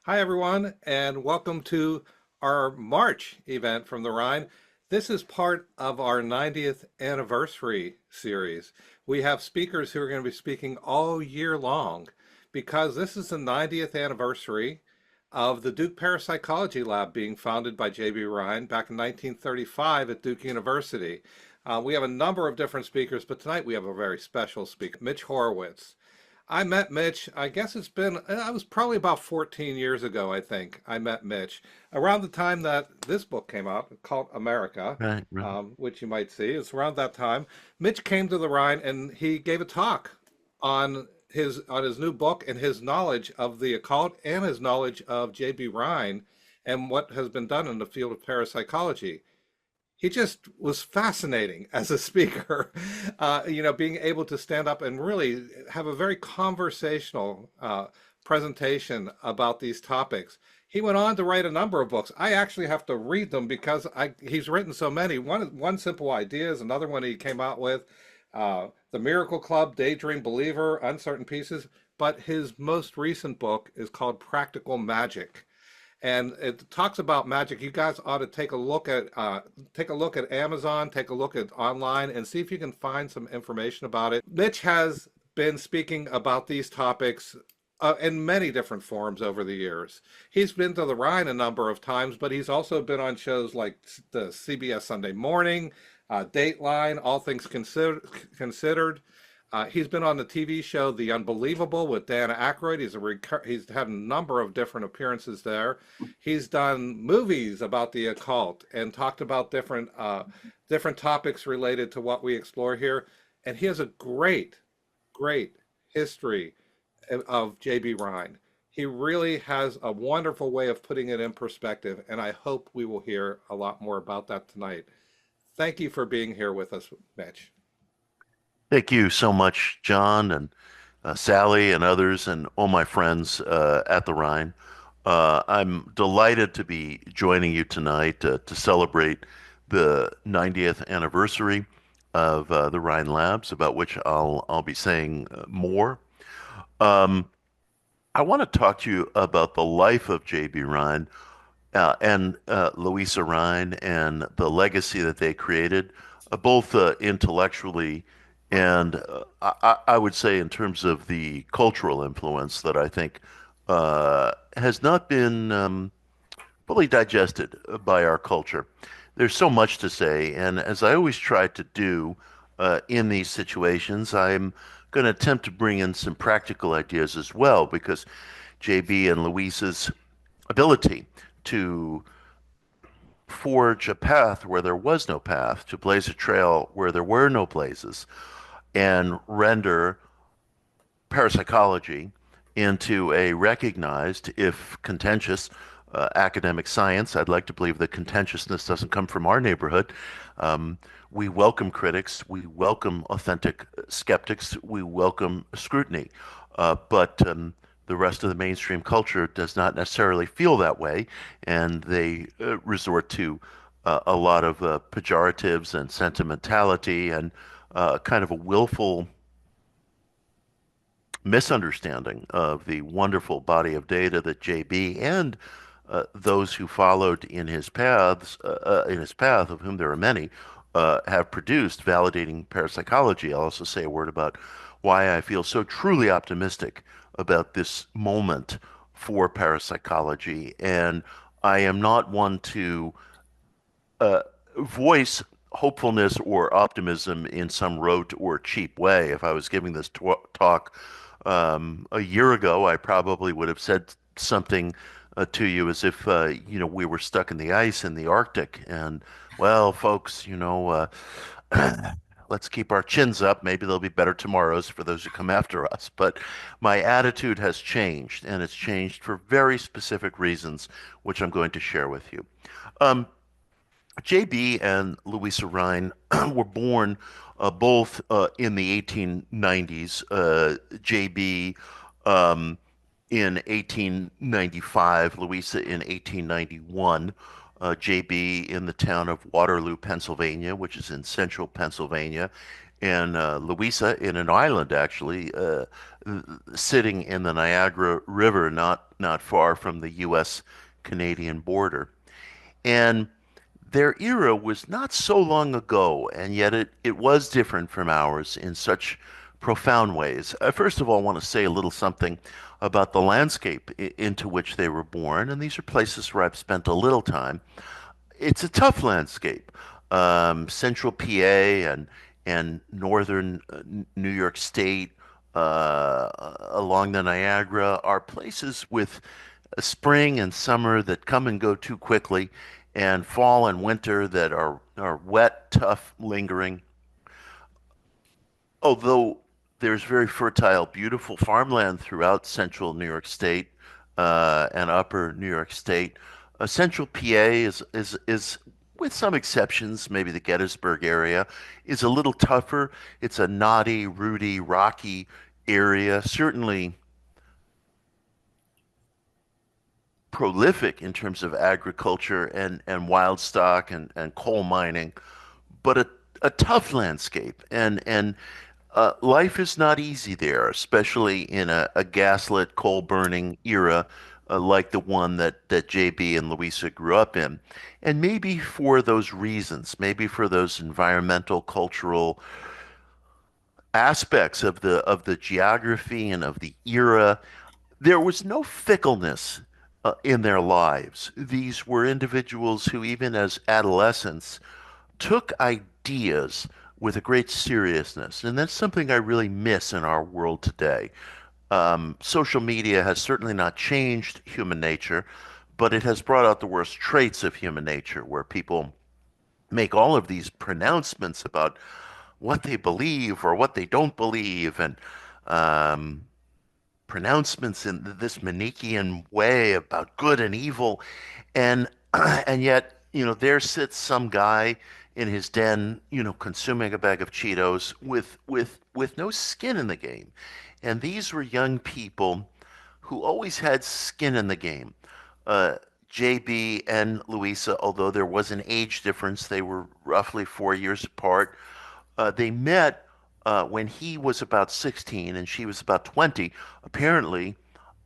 Hi, everyone, and welcome to our March event from the Rhine. This is part of our 90th anniversary series. We have speakers who are going to be speaking all year long because this is the 90th anniversary of the Duke Parapsychology Lab being founded by B Rhine back in 1935 at Duke University. We have a number of different speakers, but tonight we have a very special speaker, Mitch Horowitz. I met Mitch, I guess I was probably about 14 years ago, I think. I met Mitch around the time that this book came out called America, Right, right. which you might see. It's around that time. Mitch came to the Rhine and he gave a talk on his new book and his knowledge of the occult and his knowledge of B Rhine and what has been done in the field of parapsychology. He just was fascinating as a speaker, being able to stand up and really have a very conversational presentation about these topics. He went on to write a number of books. I actually have to read them because he's written so many. One Simple Idea is another one he came out with, The Miracle Club, Daydream Believer, Uncertain Pieces. But his most recent book is called Practical Magick, and it talks about magic. You guys ought to take a look at Amazon, take a look at online, and see if you can find some information about it. Mitch has been speaking about these topics in many different forms over the years. He's been to the Rhine a number of times, but he's also been on shows like the CBS Sunday Morning, Dateline, All Things Considered. He's been on the TV show The Unbelievable with Dan Aykroyd. He's had a number of different appearances there. He's done movies about the occult and talked about different topics related to what we explore here. And he has a great history of B Rhine. He really has a wonderful way of putting it in perspective, and I hope we will hear a lot more about that tonight. Thank you for being here with us, Mitch. Thank you so much, John and Sally and others and all my friends at the Rhine. I'm delighted to be joining you tonight to celebrate the 90th anniversary of the Rhine Labs, about which I'll be saying more. Um, I want to talk to you about the life of J.B. Rhine and Louisa Rhine and the legacy that they created, both intellectually and I would say in terms of the cultural influence that I think has not been fully digested by our culture. There's so much to say, and as I always try to do in these situations, I'm going to attempt to bring in some practical ideas as well, because JB and Louisa's ability to forge a path where there was no path, to blaze a trail where there were no blazes, and render parapsychology into a recognized, if contentious, academic science. I'd like to believe that contentiousness doesn't come from our neighborhood. Um, we welcome critics, we welcome authentic skeptics, we welcome scrutiny. But the rest of the mainstream culture does not necessarily feel that way, and they resort to a lot of pejoratives and sentimentality and kind of a willful misunderstanding of the wonderful body of data that JB and those who followed in his path, of whom there are many, have produced, validating parapsychology. I'll also say a word about why I feel so truly optimistic about this moment for parapsychology. And I am not one to voice hopefulness or optimism in some rote or cheap way. If I was giving this talk a year ago, I probably would have said something to you as if we were stuck in the ice in the Arctic, and well, folks, let's keep our chins up. Maybe there'll be better tomorrows for those who come after us. But my attitude has changed, and it's changed for very specific reasons, which I'm going to share with you. Um, JB and Louisa Rhine were born both in the 1890s. JB in 1895, Louisa in 1891. JB in the town of Waterloo, Pennsylvania, which is in central Pennsylvania, and Louisa in an island actually, sitting in the Niagara River, not far from the U.S. Canadian border. And their era was not so long ago, and yet it was different from ours in such profound ways. First of all, I want to say a little something about the landscape into which they were born, and these are places where I've spent a little time. It's a tough landscape. Central PA and northern New York State, along the Niagara, are places with a spring and summer that come and go too quickly, and fall and winter that are wet, tough, lingering. Although there's very fertile, beautiful farmland throughout central New York State and upper New York State, central PA is with some exceptions, maybe the Gettysburg area, is a little tougher. It's a knotty, rooty, rocky area. Certainly prolific in terms of agriculture and wild stock and coal mining, but a tough landscape. And life is not easy there, especially in a gaslit, coal burning era like the one that JB and Louisa grew up in. And maybe for those reasons, maybe for those environmental, cultural aspects of the geography and of the era, there was no fickleness in their lives. These were individuals who, even as adolescents, took ideas with a great seriousness. And that's something I really miss in our world today. Social media has certainly not changed human nature, but it has brought out the worst traits of human nature, where people make all of these pronouncements about what they believe or what they don't believe, and um, pronouncements in this Manichaean way about good and evil, and and yet, there sits some guy in his den, consuming a bag of Cheetos with no skin in the game. And these were young people who always had skin in the game. Uh, JB and Louisa, although there was an age difference, they were roughly 4 years apart. They met when he was about 16 and she was about 20. Apparently,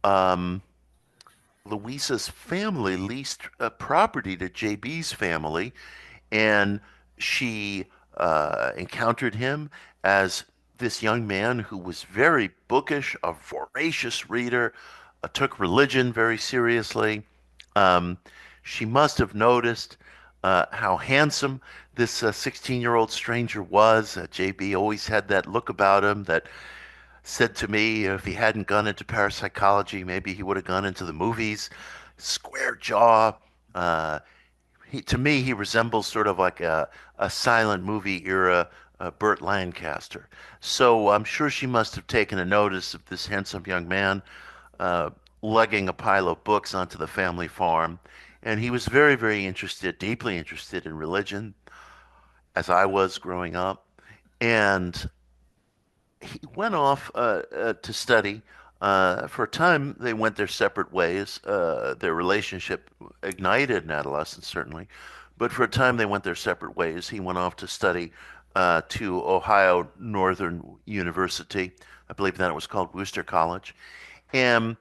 um, Louisa's family leased property to JB's family, and she encountered him as this young man who was very bookish, a voracious reader, took religion very seriously. Um, she must have noticed how handsome this 16-year-old stranger was. JB always had that look about him that said to me, if he hadn't gone into parapsychology, maybe he would have gone into the movies. Square jaw. Uh, to me, he resembles sort of like a silent movie era Burt Lancaster. So I'm sure she must have taken a notice of this handsome young man uh, lugging a pile of books onto the family farm. And he was very, very interested, deeply interested in religion, as I was growing up. And he went off to study. For a time, they went their separate ways. Their relationship ignited in adolescence, certainly, but for a time they went their separate ways. He went off to study to Ohio Northern University. I believe that it was called Worcester College. And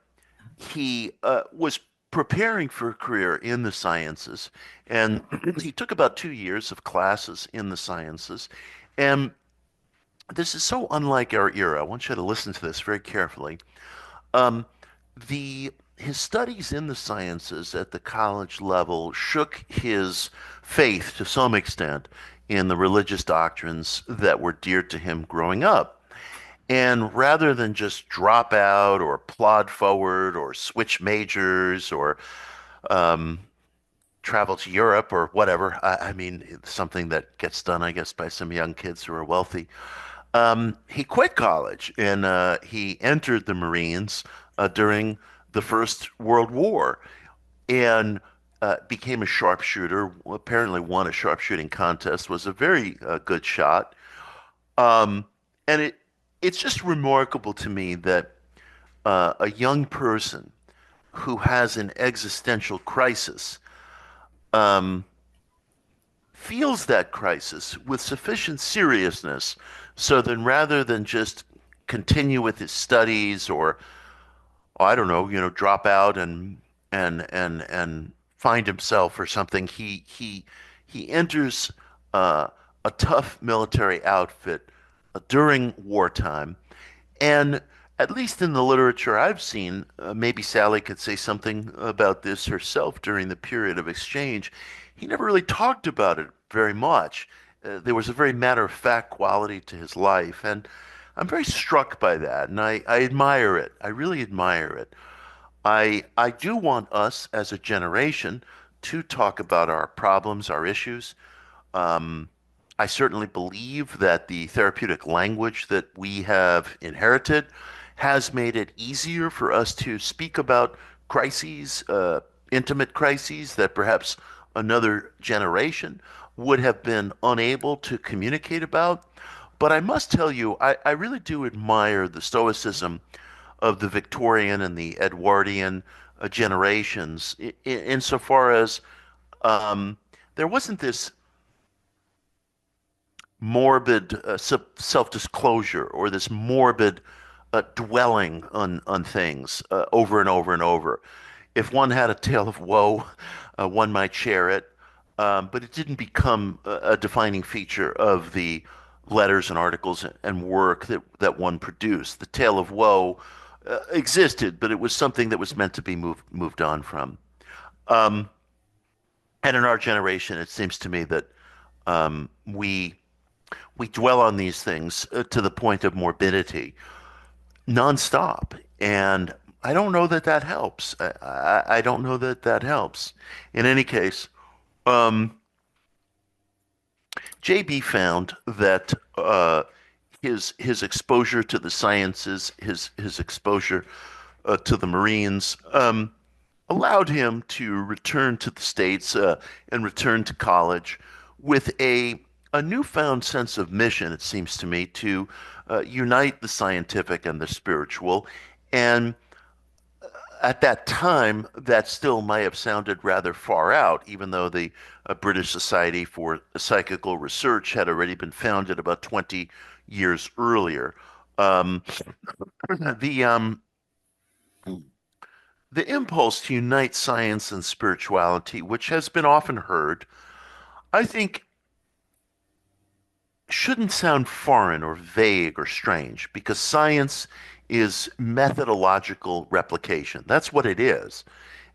he was preparing for a career in the sciences. And he took about 2 years of classes in the sciences. And this is so unlike our era. I want you to listen to this very carefully. Um, the his studies in the sciences at the college level shook his faith to some extent in the religious doctrines that were dear to him growing up. And rather than just drop out or plod forward or switch majors or um, travel to Europe or whatever, I mean, something that gets done, I guess, by some young kids who are wealthy. He quit college and he entered the Marines during the First World War and became a sharpshooter. Apparently, won a sharpshooting contest. Was a very good shot. Um, and it's just remarkable to me that a young person who has an existential crisis um, feels that crisis with sufficient seriousness So then rather than just continue with his studies or I don't know, drop out and find himself or something, he enters uh, a tough military outfit during wartime. And at least in the literature I've seen, maybe Sally could say something about this herself during the period of exchange. He never really talked about it very much. There was a very matter-of-fact quality to his life, and I'm very struck by that, and I admire it. I really admire it. I do want us as a generation to talk about our problems, our issues. Um, I certainly believe that the therapeutic language that we have inherited has made it easier for us to speak about crises, intimate crises that perhaps another generation would have been unable to communicate about. But I must tell you, I really do admire the stoicism of the Victorian and the Edwardian generations, insofar as um, there wasn't this morbid self-disclosure or this morbid dwelling on things over and over and over. If one had a tale of woe, one might share it, but it didn't become a defining feature of the letters and articles and work that one produced. The tale of woe existed, but it was something that was meant to be moved on from. Um, and in our generation, it seems to me that we dwell on these things to the point of morbidity nonstop. And I don't know that that helps. I don't know that that helps. In any case, um, JB found that his exposure to the sciences, his exposure to the Marines, allowed him to return to the States and return to college with a newfound sense of mission, it seems to me, to unite the scientific and the spiritual. And at that time, that still may have sounded rather far out, even though the British Society for Psychical Research had already been founded about 20 years earlier. Um, the um, the impulse to unite science and spirituality, which has been often heard, I think shouldn't sound foreign or vague or strange because science is methodological replication. That's what it is.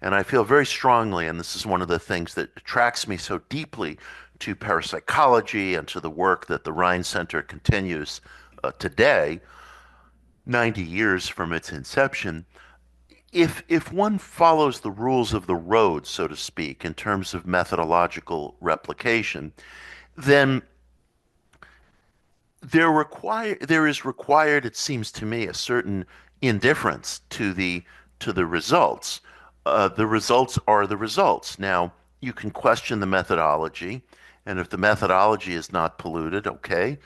And I feel very strongly, and this is one of the things that attracts me so deeply to parapsychology and to the work that the Rhine Center continues today, 90 years from its inception. If one follows the rules of the road, so to speak, in terms of methodological replication, then there is required, it seems to me, a certain indifference to the results. The results are the results. Now, you can question the methodology, and if the methodology is not polluted, okay,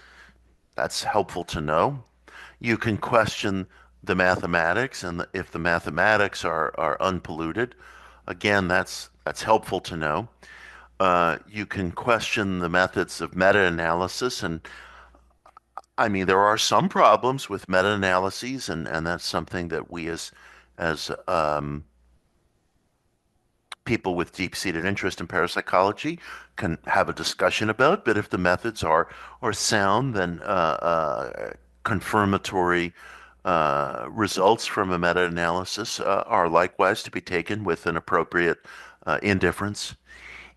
that's helpful to know. You can question the mathematics, and if the mathematics are unpolluted, again, that's helpful to know. You can question the methods of meta-analysis, and I mean, there are some problems with meta-analyses, and that's something that we as people with deep-seated interest in parapsychology can have a discussion about. But if the methods are sound, then confirmatory results from a meta-analysis are likewise to be taken with an appropriate indifference.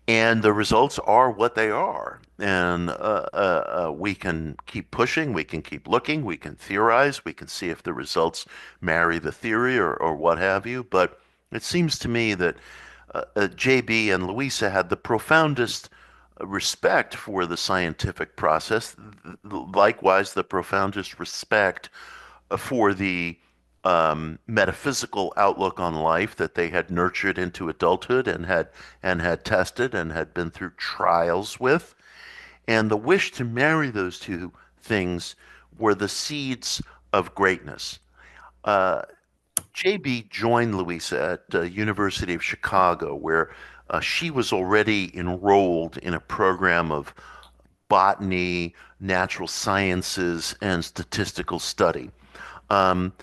And the results are what they are. And we can keep pushing, we can keep looking, we can theorize, we can see if the results marry the theory or what have you. But it seems to me that JB and Louisa had the profoundest respect for the scientific process, likewise, the profoundest respect for the metaphysical outlook on life that they had nurtured into adulthood and had tested and had been through trials with, and the wish to marry those two things were the seeds of greatness. Uh, JB joined Louisa at the University of Chicago, where she was already enrolled in a program of botany, natural sciences, and statistical study. Um,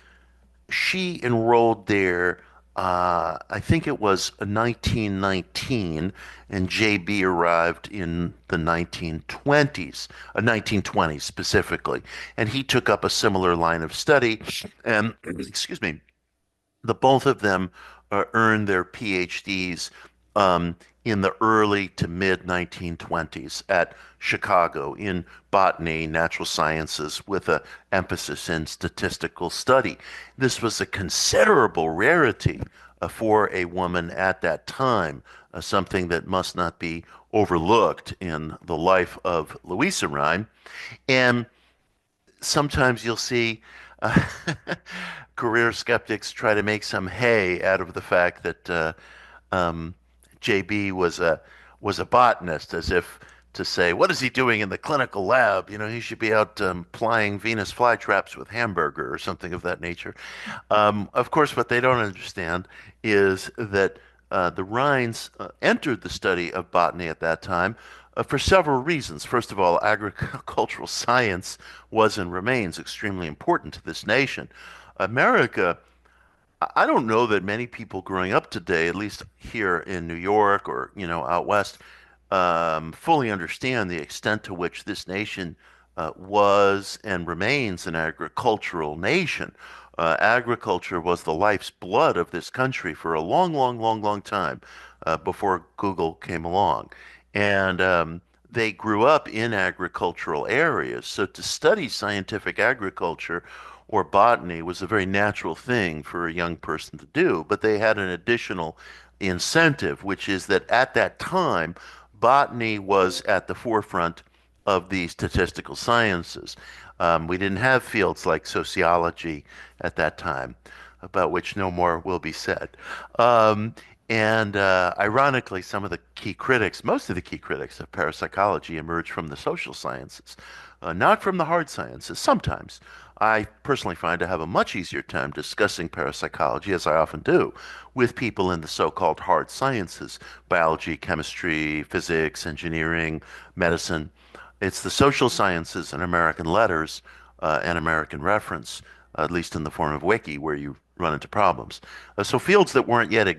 she enrolled there, I think it was 1919, and JB arrived in the 1920s specifically, and he took up a similar line of study. And excuse me, the both of them earned their PhDs um, in the early to mid 1920s at Chicago in botany, natural sciences, with an emphasis in statistical study. This was a considerable rarity for a woman at that time, something that must not be overlooked in the life of Louisa Rhine. And sometimes you'll see uh, career skeptics try to make some hay out of the fact that um, JB was a botanist, as if to say, "What is he doing in the clinical lab? You know, he should be out plying Venus flytraps with hamburger or something of that nature." Of course, what they don't understand is that the Rhines entered the study of botany at that time for several reasons. First of all, agricultural science was and remains extremely important to this nation. America, I don't know that many people growing up today, at least here in New York or, out west, fully understand the extent to which this nation was and remains an agricultural nation. Agriculture was the life's blood of this country for a long, long, long, long time before Google came along. And they grew up in agricultural areas. So to study scientific agriculture or botany was a very natural thing for a young person to do. But they had an additional incentive, which is that at that time, botany was at the forefront of the statistical sciences. We didn't have fields like sociology at that time, about which no more will be said. Um, and ironically, some of the key critics, most of the key critics of parapsychology emerge from the social sciences, not from the hard sciences. Sometimes I personally find I have a much easier time discussing parapsychology, as I often do, with people in the so-called hard sciences, biology, chemistry, physics, engineering, medicine. It's the social sciences and American letters and American reference, at least in the form of wiki, where you run into problems. So fields that weren't yet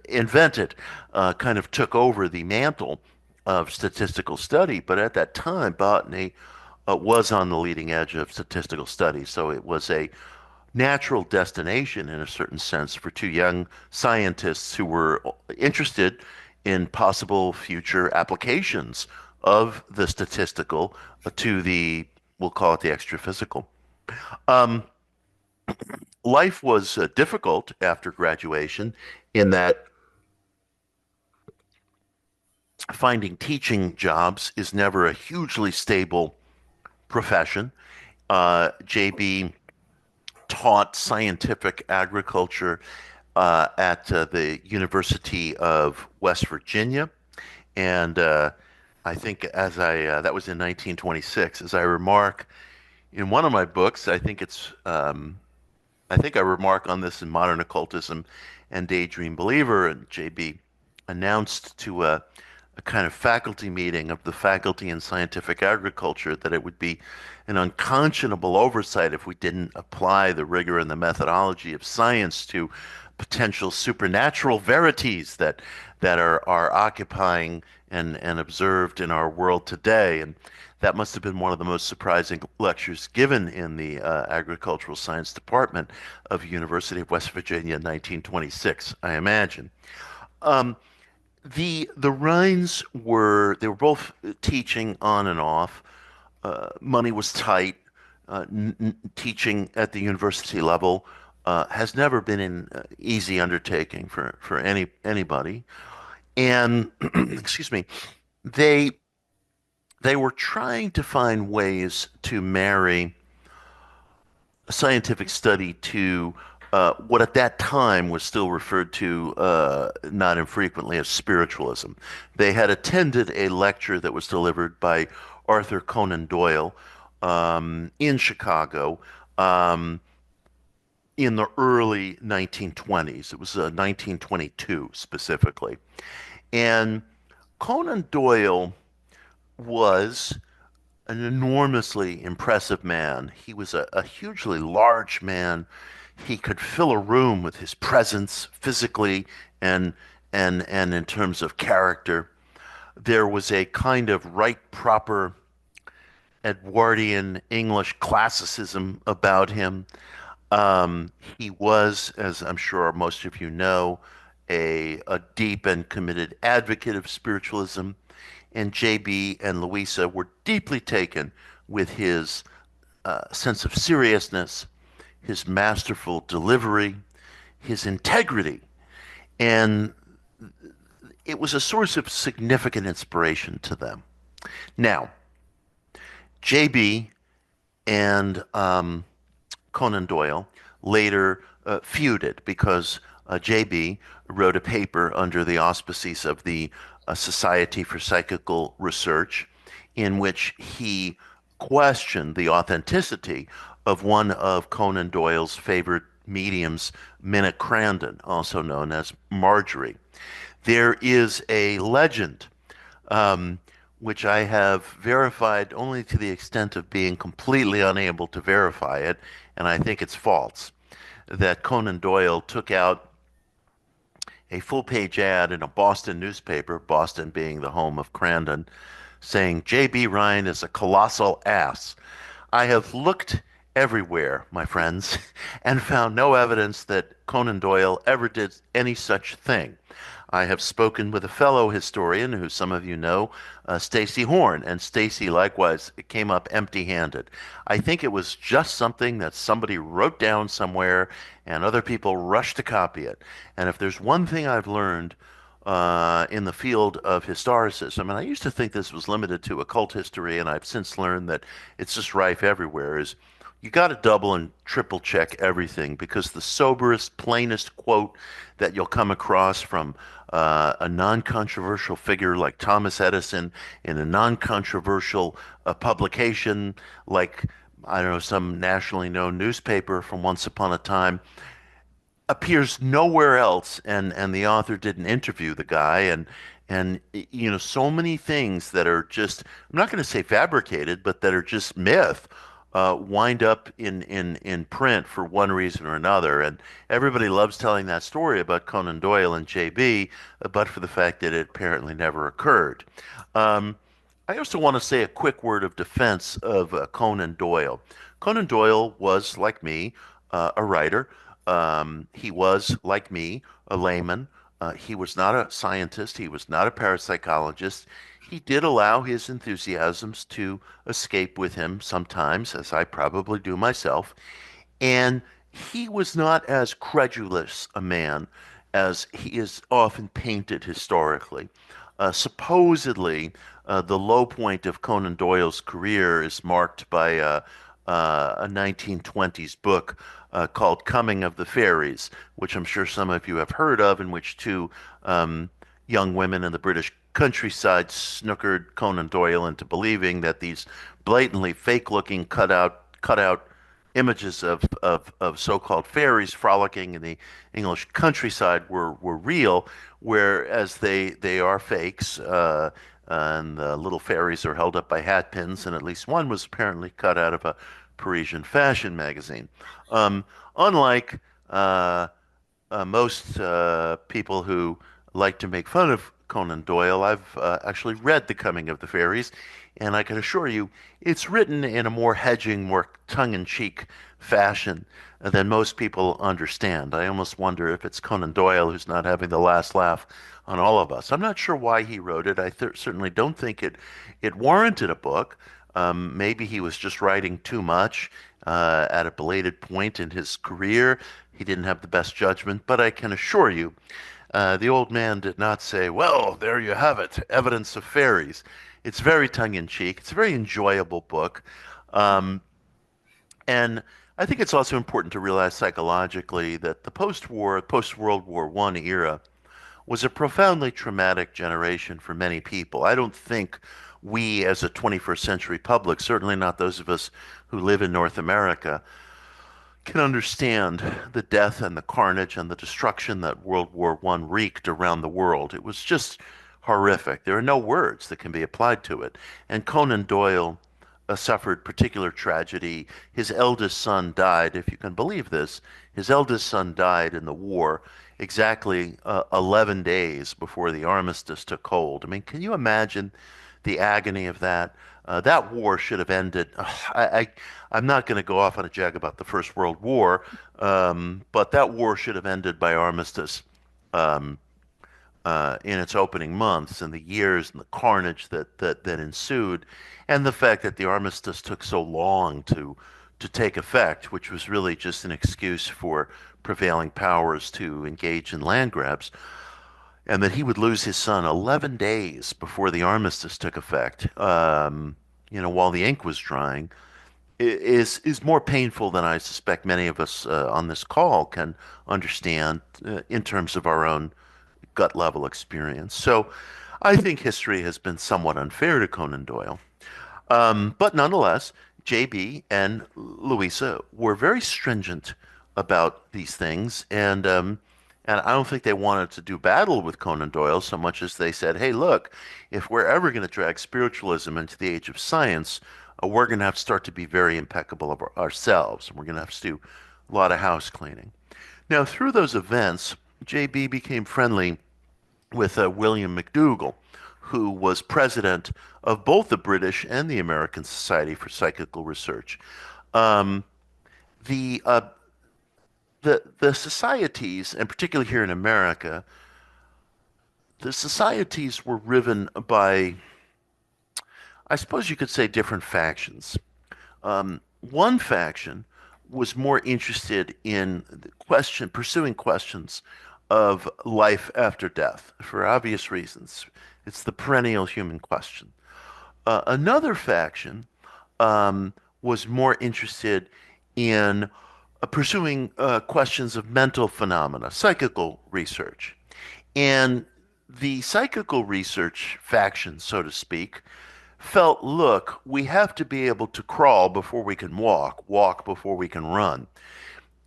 invented kind of took over the mantle of statistical study, but at that time, botany was on the leading edge of statistical study. So it was a natural destination in a certain sense for two young scientists who were interested in possible future applications of the statistical to the, we'll call it the extraphysical. Um, Life was difficult after graduation in that finding teaching jobs is never a hugely stable profession. JB taught scientific agriculture at the University of West Virginia, and I think that was in 1926. As I remark in one of my books, I think I remark on this in Modern Occultism and Daydream Believer, and JB announced to a kind of faculty meeting of the faculty in scientific agriculture that it would be an unconscionable oversight if we didn't apply the rigor and the methodology of science to potential supernatural verities that are occupying and observed in our world today. And that must have been one of the most surprising lectures given in the agricultural science department of University of West Virginia in 1926, I imagine. Um, the Rhines were both teaching on and off. Money was tight. Teaching at the university level has never been an easy undertaking for anybody. And excuse me, they they were trying to find ways to marry scientific study to what at that time was still referred to not infrequently as spiritualism. They had attended a lecture that was delivered by Arthur Conan Doyle in Chicago um, in the early 1920s. It was 1922 specifically. And Conan Doyle was an enormously impressive man. He was a hugely large man. He could fill a room with his presence physically and and in terms of character. There was a kind of right proper Edwardian English classicism about him. He was, as I'm sure most of you know, a deep and committed advocate of spiritualism, and JB and Louisa were deeply taken with his sense of seriousness, his masterful delivery, his integrity, and it was a source of significant inspiration to them. Now, JB and Conan Doyle later feuded because JB wrote a paper under the auspices of the Society for Psychical Research in which he questioned the authenticity of one of Conan Doyle's favorite mediums, Minna Crandon, also known as Marjorie. There is a legend um, which I have verified only to the extent of being completely unable to verify it, and I think it's false, that Conan Doyle took out a full page ad in a Boston newspaper, Boston being the home of Crandon, saying J.B. Rhine is a colossal ass. I have looked everywhere, my friends, and found no evidence that Conan Doyle ever did any such thing. I have spoken with a fellow historian who some of you know, Stacy Horn, and Stacy likewise came up empty-handed. I think it was just something that somebody wrote down somewhere and other people rushed to copy it. And if there's one thing I've learned in the field of historicism, and I used to think this was limited to occult history, and I've since learned that it's just rife everywhere, is you got to double and triple check everything because the soberest, plainest quote that you'll come across from a non-controversial figure like Thomas Edison in a non-controversial publication like, I don't know, some nationally known newspaper from once upon a time appears nowhere else, and the author didn't interview the guy, and you know, so many things that are just, I'm not going to say fabricated, but that are just myth wind up in print for one reason or another. And everybody loves telling that story about Conan Doyle and JB, but for the fact that it apparently never occurred. um, I also want to say a quick word of defense of Conan Doyle. Conan Doyle was, like me, a writer. He was, like me, a layman. He was not a scientist. He was not a parapsychologist. He did allow his enthusiasms to escape with him sometimes, as I probably do myself. And he was not as credulous a man as he is often painted historically. Supposedly, the low point of Conan Doyle's career is marked by a 1920s book called Coming of the Fairies, which I'm sure some of you have heard of, in which two young women in the British countryside snookered Conan Doyle into believing that these blatantly fake-looking cutout images of so-called fairies frolicking in the English countryside were real, whereas they are fakes. And the little fairies are held up by hat pins, and at least one was apparently cut out of a Parisian fashion magazine. Um, Unlike most people who like to make fun of Conan Doyle, I've actually read The Coming of the Fairies, and I can assure you it's written in a more hedging, more tongue-in-cheek fashion than most people understand. I almost wonder if it's Conan Doyle who's not having the last laugh on all of us. I'm not sure why he wrote it. I certainly don't think it warranted a book. Maybe he was just writing too much at a belated point in his career. He didn't have the best judgment, but I can assure you, the old man did not say, "Well, there you have it, evidence of fairies." It's very tongue-in-cheek. It's a very enjoyable book. Um, and I think it's also important to realize psychologically that the post-war, post-World War I era was a profoundly traumatic generation for many people. I don't think we as a 21st century public, certainly not those of us who live in North America, can understand the death and the carnage and the destruction that World War I wreaked around the world. It was just horrific. There are no words that can be applied to it. And Conan Doyle suffered particular tragedy. His eldest son died, if you can believe this. His eldest son died in the war exactly 11 days before the armistice took hold. I mean, can you imagine the agony of that? That war should have ended. I'm not going to go off on a jag about the First World War, but that war should have ended by armistice um, in its opening months, and the years and the carnage that ensued, and the fact that the armistice took so long to take effect, which was really just an excuse for prevailing powers to engage in land grabs, and that he would lose his son 11 days before the armistice took effect, while the ink was drying, is more painful than I suspect many of us on this call can understand in terms of our own gut level experience. So I think history has been somewhat unfair to Conan Doyle. But nonetheless, JB and Louisa were very stringent about these things, and I don't think they wanted to do battle with Conan Doyle so much as they said, "Hey, look, if we're ever going to drag spiritualism into the age of science, we're going to have to start to be very impeccable of ourselves, and we're going to have to do a lot of house cleaning." Now, through those events, JB became friendly with William McDougall, who was president of both the British and the American Society for Psychical Research. Um, the uh, the societies, and particularly here in America, the societies were riven by, I suppose you could say, different factions. One faction was more interested in pursuing questions of life after death for obvious reasons. It's the perennial human question. Another faction was more interested in pursuing questions of mental phenomena, psychical research. And the psychical research faction, so to speak, felt, look, we have to be able to crawl before we can walk, walk before we can run.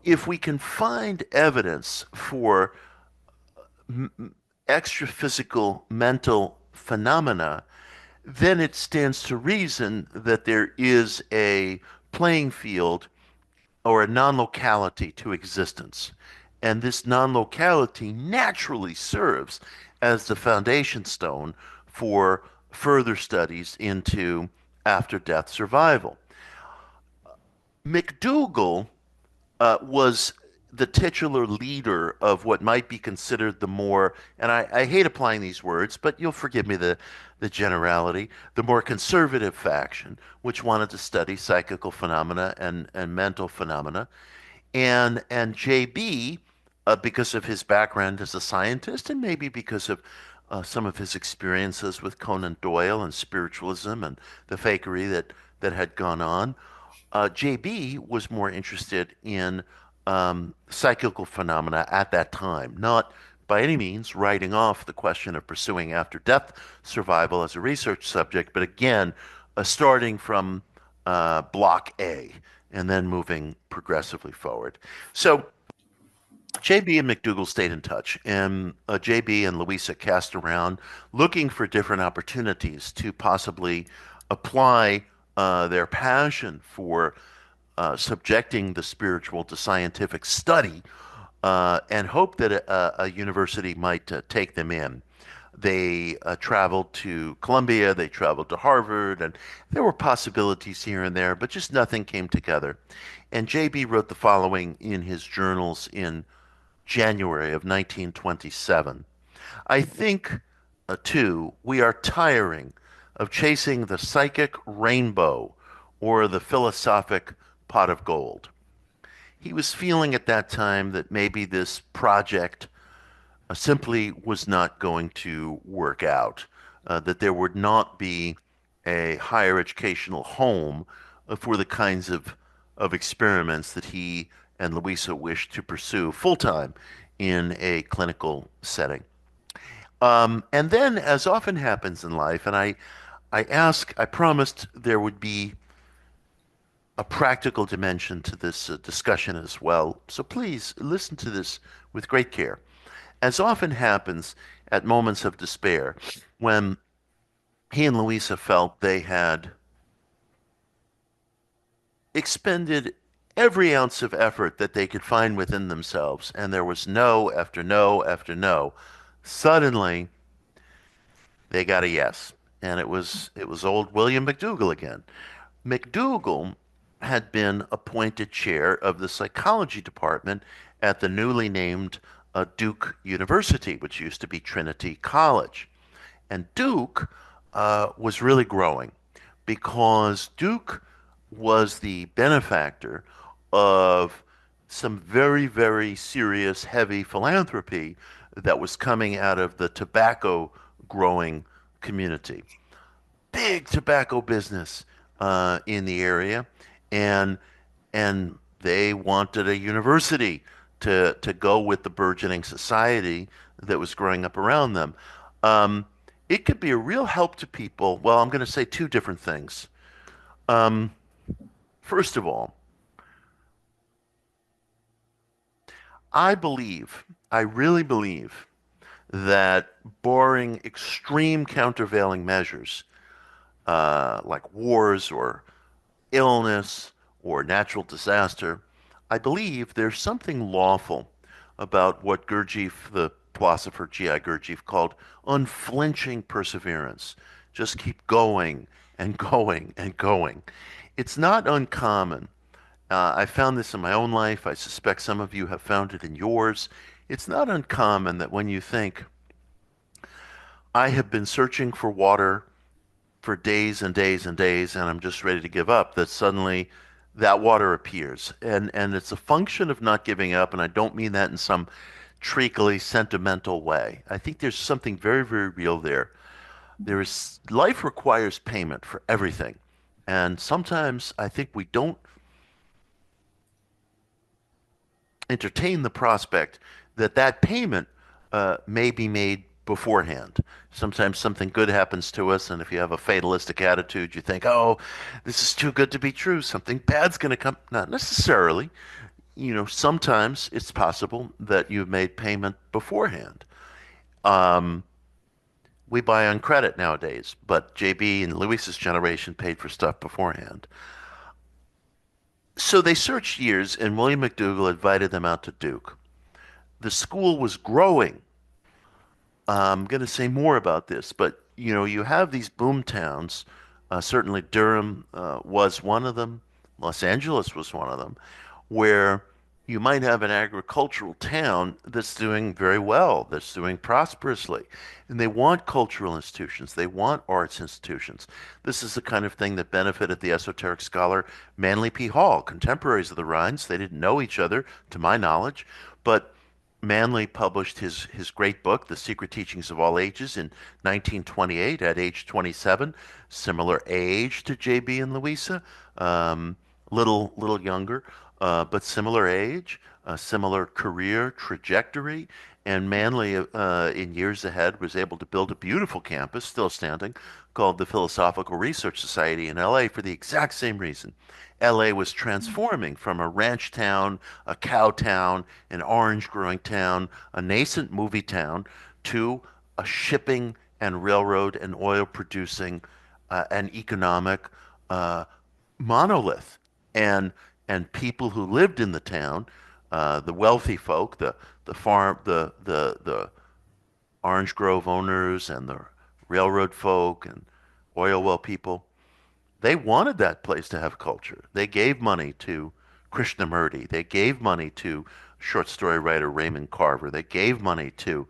If we can find evidence for extra physical mental phenomena, then it stands to reason that there is a playing field or a non-locality to existence. And this non-locality naturally serves as the foundation stone for further studies into after-death survival. McDougall was the titular leader of what might be considered the more, and I hate applying these words, but you'll forgive me the generality, the more conservative faction, which wanted to study psychical phenomena and mental phenomena. And JB, because of his background as a scientist, and maybe because of some of his experiences with Conan Doyle and spiritualism and the fakery that had gone on, JB was more interested in psychical phenomena at that time, not by any means writing off the question of pursuing after death survival as a research subject, but again, starting from block A and then moving progressively forward. So JB and McDougall stayed in touch, and JB and Louisa cast around looking for different opportunities to possibly apply their passion for subjecting the spiritual to scientific study and hope that a university might take them in. They traveled to Columbia, they traveled to Harvard, and there were possibilities here and there, but just nothing came together. And JB wrote the following in his journals in January of 1927. I think, too, we are tiring of chasing the psychic rainbow or the philosophic pot of gold. He was feeling at that time that maybe this project simply was not going to work out, that there would not be a higher educational home for the kinds of experiments that he and Louisa wished to pursue full time in a clinical setting. And then, as often happens in life, and I promised there would be a practical dimension to this discussion as well. So please listen to this with great care. as often happens at moments of despair, when he and Louisa felt they had expended every ounce of effort that they could find within themselves, and there was no after no after no. Suddenly, they got a yes, and it was old William McDougall again. McDougall had been appointed chair of the psychology department at the newly named Duke University, which used to be Trinity College. And Duke was really growing because Duke was the benefactor of some very, very serious, heavy philanthropy that was coming out of the tobacco growing community. Big tobacco business in the area, and and they wanted a university to go with the burgeoning society that was growing up around them. Um, it could be a real help to people. Well, I'm going to say two different things. Um, First of all, I believe, I really believe that barring extreme countervailing measures like wars or illness or natural disaster, I believe there's something lawful about what Gurdjieff, the philosopher G.I. Gurdjieff, called unflinching perseverance. Just keep going and going and going. It's not uncommon. I found this in my own life. I suspect some of you have found it in yours. It's not uncommon that when you think, I have been searching for water for days and days and days, and I'm just ready to give up, that suddenly that water appears. And it's a function of not giving up, and I don't mean that in some treacly, sentimental way. I think there's something very, very real there. There is life requires payment for everything. And sometimes I think we don't entertain the prospect that that payment may be made beforehand. Sometimes something good happens to us, and if you have a fatalistic attitude, you think, oh, this is too good to be true. Something bad's going to come. Not necessarily. Sometimes it's possible that you've made payment beforehand. Um, we buy on credit nowadays, but JB and Louisa's generation paid for stuff beforehand. So they searched years, and William McDougall invited them out to Duke. The school was growing. I'm going to say more about this, but you have these boom towns. Certainly, Durham was one of them. Los Angeles was one of them, where you might have an agricultural town that's doing very well, that's doing prosperously, and they want cultural institutions. They want arts institutions. This is the kind of thing that benefited the esoteric scholar Manly P. Hall, contemporaries of the Rhines. They didn't know each other, to my knowledge, but Manly published his great book, The Secret Teachings of All Ages, in 1928 at age 27, similar age to JB and Louisa, little younger, but similar age, similar career trajectory. And Manly, in years ahead, was able to build a beautiful campus, still standing, called the Philosophical Research Society in LA for the exact same reason. LA was transforming from a ranch town, a cow town, an orange growing town, a nascent movie town, to a shipping and railroad and oil producing and economic uh, monolith. And and people who lived in the town, the wealthy folk, the farm, the orange grove owners, and the railroad folk and oil well people, they wanted that place to have culture. They gave money to Krishnamurti. They gave money to short story writer Raymond Carver. They gave money to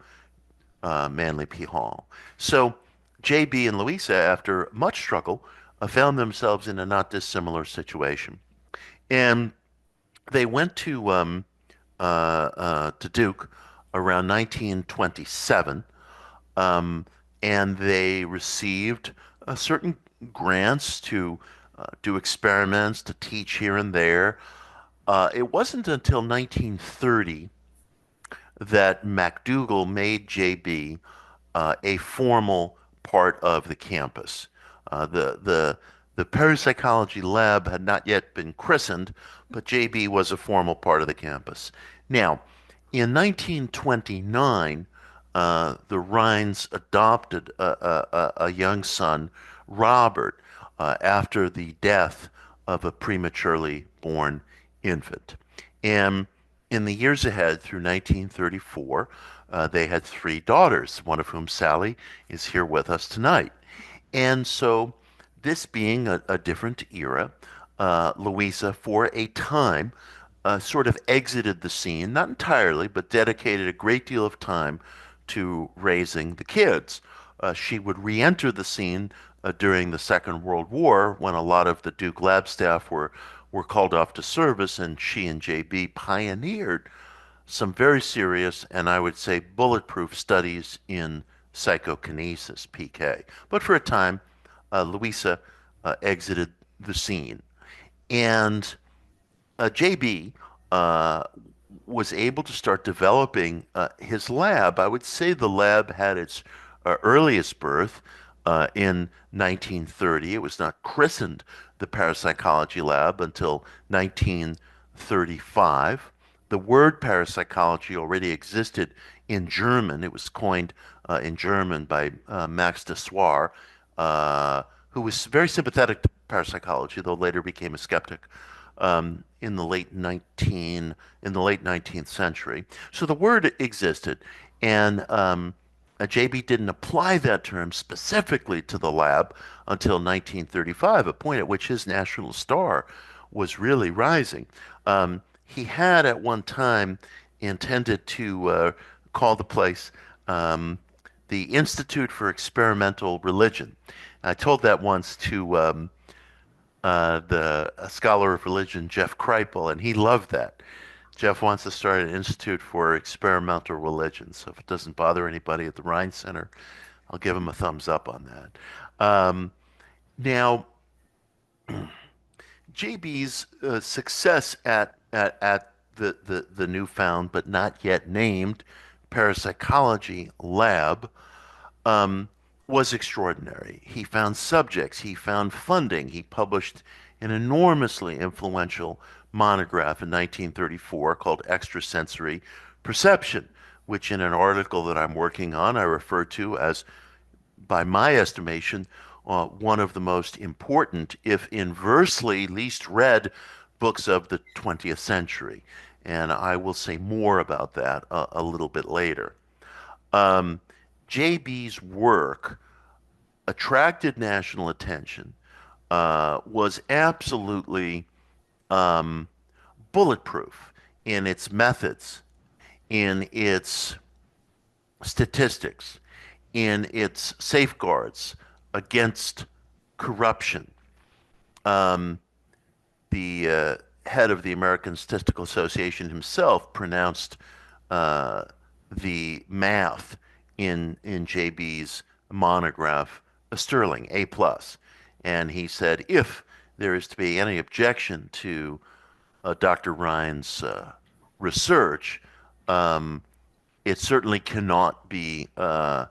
Manly P. Hall. So J.B. and Louisa, after much struggle, found themselves in a not dissimilar situation. And they went to Duke around 1927, and they received certain grants to do experiments, to teach here and there. It wasn't until 1930 that MacDougall made JB a formal part of the campus. The parapsychology lab had not yet been christened, but JB was a formal part of the campus. Now, In 1929, the Rhines adopted a young son, Robert, after the death of a prematurely born infant. And in the years ahead, through 1934, they had three daughters, one of whom, Sally, is here with us tonight. And so, this being a different era, Louisa, for a time, sort of exited the scene, not entirely, but dedicated a great deal of time to raising the kids. She would re enter the scene during the Second World War when a lot of the Duke lab staff were called off to service, and she and JB pioneered some very serious and I would say bulletproof studies in psychokinesis, PK. But for a time, Louisa exited the scene. And JB uh, was able to start developing his lab. I would say the lab had its earliest birth in 1930. It was not christened the Parapsychology Lab until 1935. The word parapsychology already existed in German. It was coined in German by Max de Soir, who was very sympathetic to parapsychology, though later became a skeptic in the late 19th century. So the word existed, and JB didn't apply that term specifically to the lab until 1935, a point at which his national star was really rising. He had at one time intended to call the place the Institute for Experimental Religion. I told that once to the a scholar of religion, Jeff Kripal, and he loved that. Jeff wants to start an institute for experimental religion, so if it doesn't bother anybody at the Rhine Center, I'll give him a thumbs up on that. Now, JB's success at the newfound but not yet named parapsychology lab um, was extraordinary. He found subjects, he found funding, he published an enormously influential monograph in 1934 called Extrasensory Perception, which in an article that I'm working on I refer to as, by my estimation, one of the most important, if inversely least read, books of the 20th century. And I will say more about that a little bit later. Um, JB's work attracted national attention, was absolutely um, bulletproof in its methods, in its statistics, in its safeguards against corruption. Um, the head of the American Statistical Association himself pronounced uh, the math in JB's monograph a sterling A plus, and he said if there is to be any objection to Dr. Rhine's research, um, it certainly cannot be that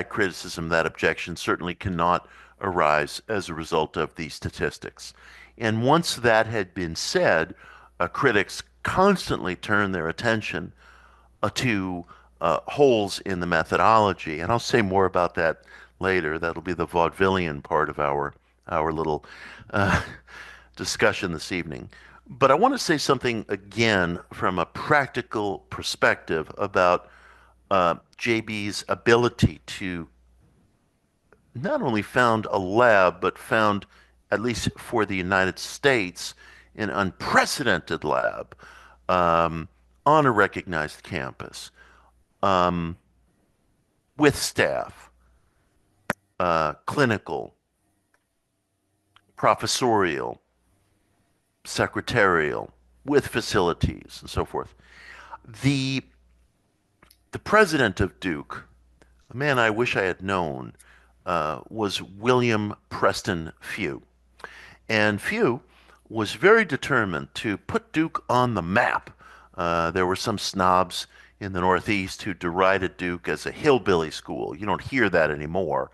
criticism, that objection certainly cannot arise as a result of the statistics. And once that had been said, critics constantly turned their attention to holes in the methodology, and I'll say more about that later. That'll be the vaudevillian part of our little uh, discussion this evening. But I want to say something again from a practical perspective about JB's ability to not only found a lab, but found, at least for the United States, an unprecedented lab um, on a recognized campus um, with staff, clinical, professorial, secretarial, with facilities and so forth. The the president of Duke, a man I wish I had known, was William Preston Few. And Few was very determined to put Duke on the map. There were some snobs in the Northeast who derided Duke as a hillbilly school. You don't hear that anymore.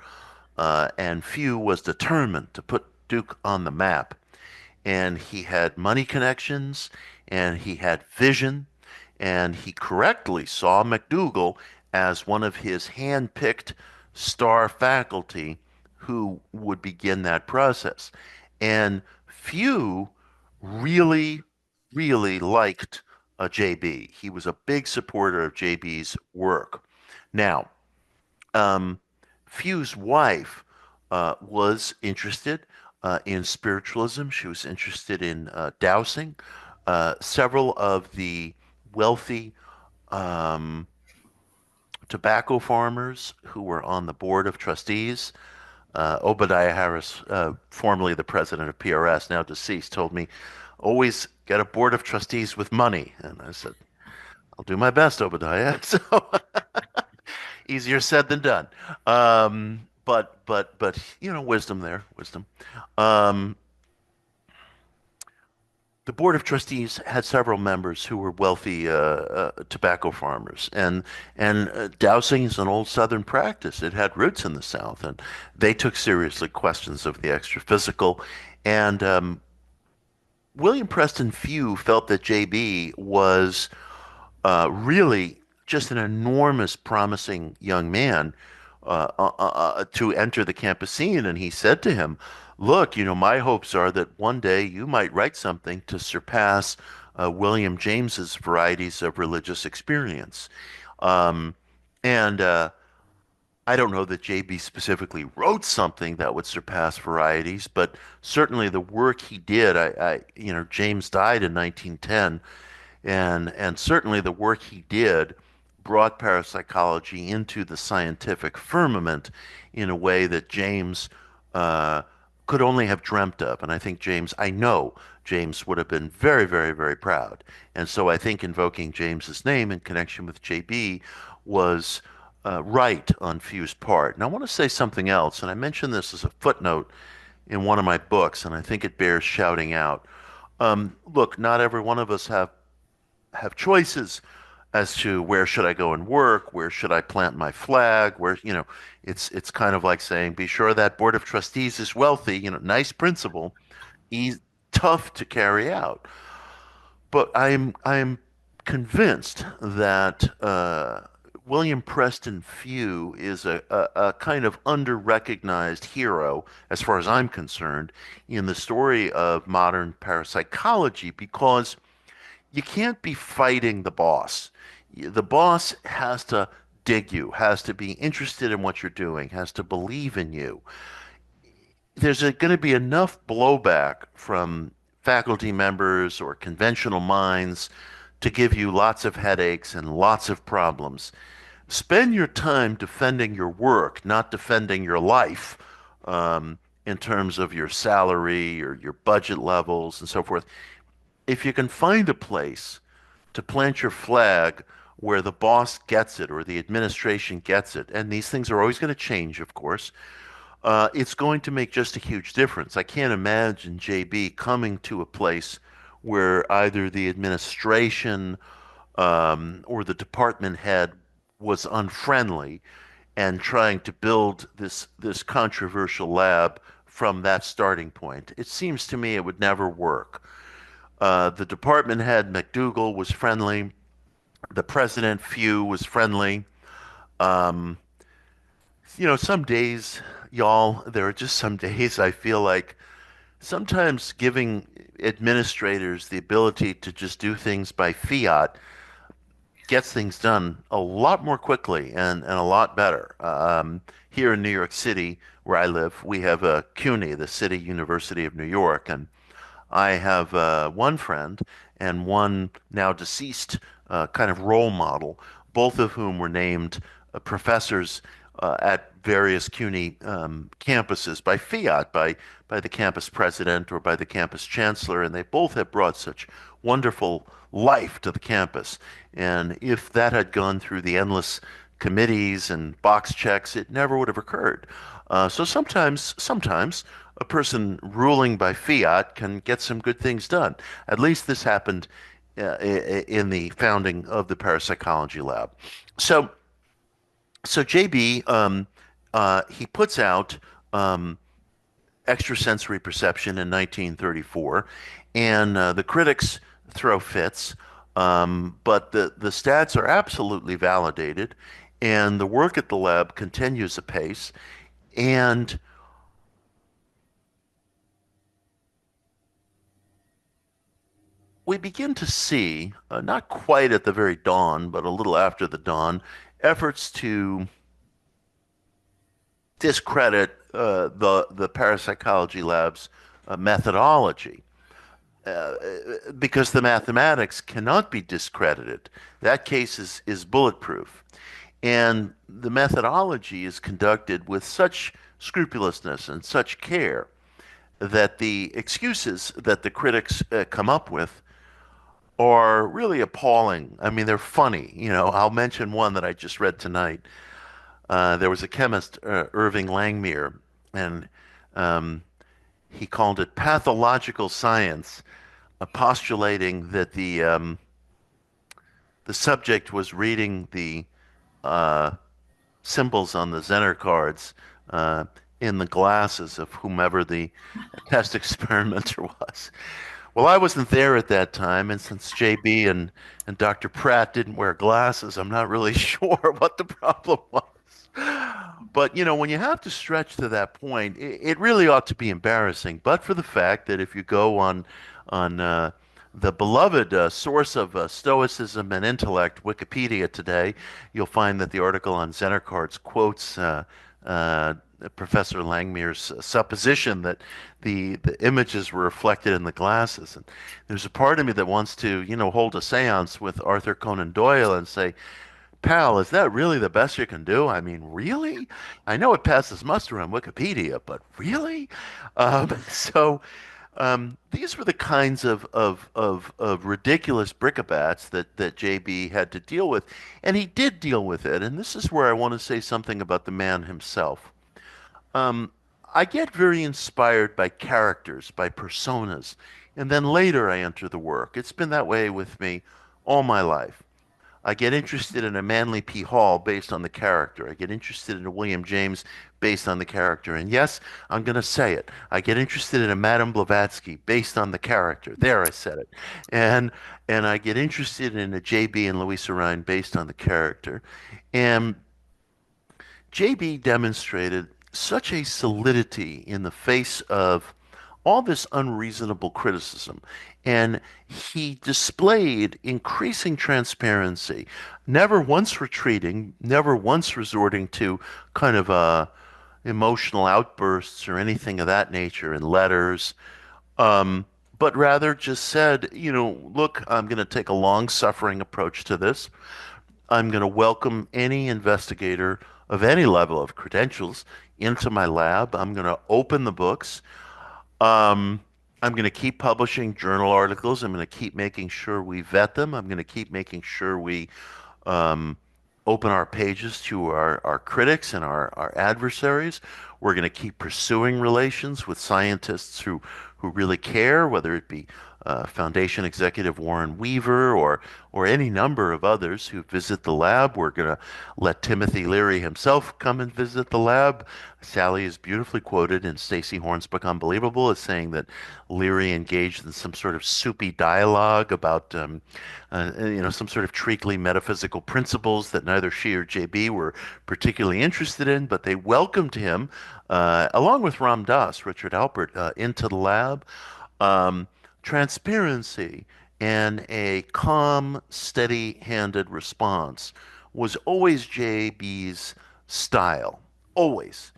And Few was determined to put Duke on the map. And he had money connections, and he had vision, and he correctly saw McDougall as one of his hand-picked star faculty who would begin that process. And few really, really liked JB. He was a big supporter of JB's work. Now, um, Few's wife was interested in spiritualism. She was interested in dowsing. Several of the wealthy um, tobacco farmers who were on the board of trustees, Obadiah Harris, formerly the president of PRS, now deceased, told me, always get a board of trustees with money. And I said, I'll do my best, Obadiah. So easier said than done. But wisdom there, wisdom. Um, the board of trustees had several members who were wealthy tobacco farmers, and dowsing is an old Southern practice. It had roots in the South, and they took seriously questions of the extra-physical. And William Preston Few felt that JB was really just an enormous, promising young man to enter the campus scene. And he said to him, look, my hopes are that one day you might write something to surpass William James's varieties of religious experience. Um, and I don't know that JB specifically wrote something that would surpass varieties, but certainly the work he did, James died in 1910, and certainly the work he did brought parapsychology into the scientific firmament in a way that James uh, could only have dreamt of. And I know James would have been very, very, very proud. And so I think invoking James's name in connection with JB was right on Few's part. And I want to say something else, and I mentioned this as a footnote in one of my books, and I think it bears shouting out. Look, not every one of us have choices as to where should I go and work, where should I plant my flag, it's kind of like saying, be sure that board of trustees is wealthy, nice principle, easy, tough to carry out. But I'm convinced that William Preston Few is a kind of under-recognized hero, as far as I'm concerned, in the story of modern parapsychology, because you can't be fighting the boss. The boss has to dig you, has to be interested in what you're doing, has to believe in you. There's going to be enough blowback from faculty members or conventional minds to give you lots of headaches and lots of problems. Spend your time defending your work, not defending your life, in terms of your salary or your budget levels and so forth. If you can find a place to plant your flag where the boss gets it or the administration gets it, and these things are always going to change, of course, it's going to make just a huge difference. I can't imagine JB coming to a place where either the administration or the department head was unfriendly and trying to build this controversial lab from that starting point. It seems to me it would never work. The department head, McDougall, was friendly. The president, Few, was friendly. Um, some days, y'all, there are just some days I feel like sometimes giving administrators the ability to just do things by fiat gets things done a lot more quickly and a lot better. Here in New York City, where I live, we have CUNY, the City University of New York, and I have one friend and one now deceased kind of role model, both of whom were named professors at various CUNY campuses by fiat, by the campus president or by the campus chancellor, and they both have brought such wonderful life to the campus. And if that had gone through the endless committees and box checks, it never would have occurred. So sometimes a person ruling by fiat can get some good things done. At least this happened in the founding of the parapsychology lab. So, so JB, he puts out um, extrasensory perception in 1934, and the critics throw fits. But the stats are absolutely validated, and the work at the lab continues apace. And we begin to see, not quite at the very dawn, but a little after the dawn, efforts to discredit the parapsychology lab's methodology because the mathematics cannot be discredited. That case is bulletproof. And the methodology is conducted with such scrupulousness and such care that the excuses that the critics come up with are really appalling. I mean, they're funny. You know, I'll mention one that I just read tonight. There was a chemist, Irving Langmuir, and um, he called it pathological science, postulating that the subject was reading the uh, symbols on the Zener cards uh, in the glasses of whomever the test experimenter was. Well, I wasn't there at that time, and since JB and Dr. Pratt didn't wear glasses, I'm not really sure what the problem was. But, you know, when you have to stretch to that point, it really ought to be embarrassing. But for the fact that if you go on the beloved source of stoicism and intellect, Wikipedia today, you'll find that the article on Zener cards quotes uh, Professor Langmuir's supposition that the images were reflected in the glasses. And there's a part of me that wants to, you know, hold a séance with Arthur Conan Doyle and say, pal, is that really the best you can do? I mean, really? I know it passes muster on Wikipedia, but really? These were the kinds of ridiculous brickbats that JB had to deal with. And he did deal with it. And this is where I want to say something about the man himself. Um, I get very inspired by characters, by personas, and then later I enter the work. It's been that way with me all my life. I get interested in a Manly P. Hall based on the character. I get interested in a William James based on the character. And yes, I'm going to say it. I get interested in a Madame Blavatsky based on the character. There, I said it. And and I get interested in a JB and Louisa Rhine based on the character. And JB demonstrated such a solidity in the face of all this unreasonable criticism. And he displayed increasing transparency, never once retreating, never once resorting to kind of emotional outbursts or anything of that nature in letters, um, but rather just said, you know, look, I'm going to take a long-suffering approach to this. I'm going to welcome any investigator of any level of credentials into my lab. I'm going to open the books. Um, I'm going to keep publishing journal articles. I'm going to keep making sure we vet them. I'm going to keep making sure we um, open our pages to our critics and our adversaries. We're going to keep pursuing relations with scientists who really care, whether it be Foundation Executive Warren Weaver or any number of others who visit the lab. We're going to let Timothy Leary himself come and visit the lab. Sally is beautifully quoted in Stacey Horn's book Unbelievable as saying that Leary engaged in some sort of soupy dialogue about you know, some sort of treacly metaphysical principles that neither she or JB were particularly interested in, but they welcomed him along with Ram Dass, Richard Alpert, into the lab. Um, Transparency and a calm, steady-handed response was always JB's style, always.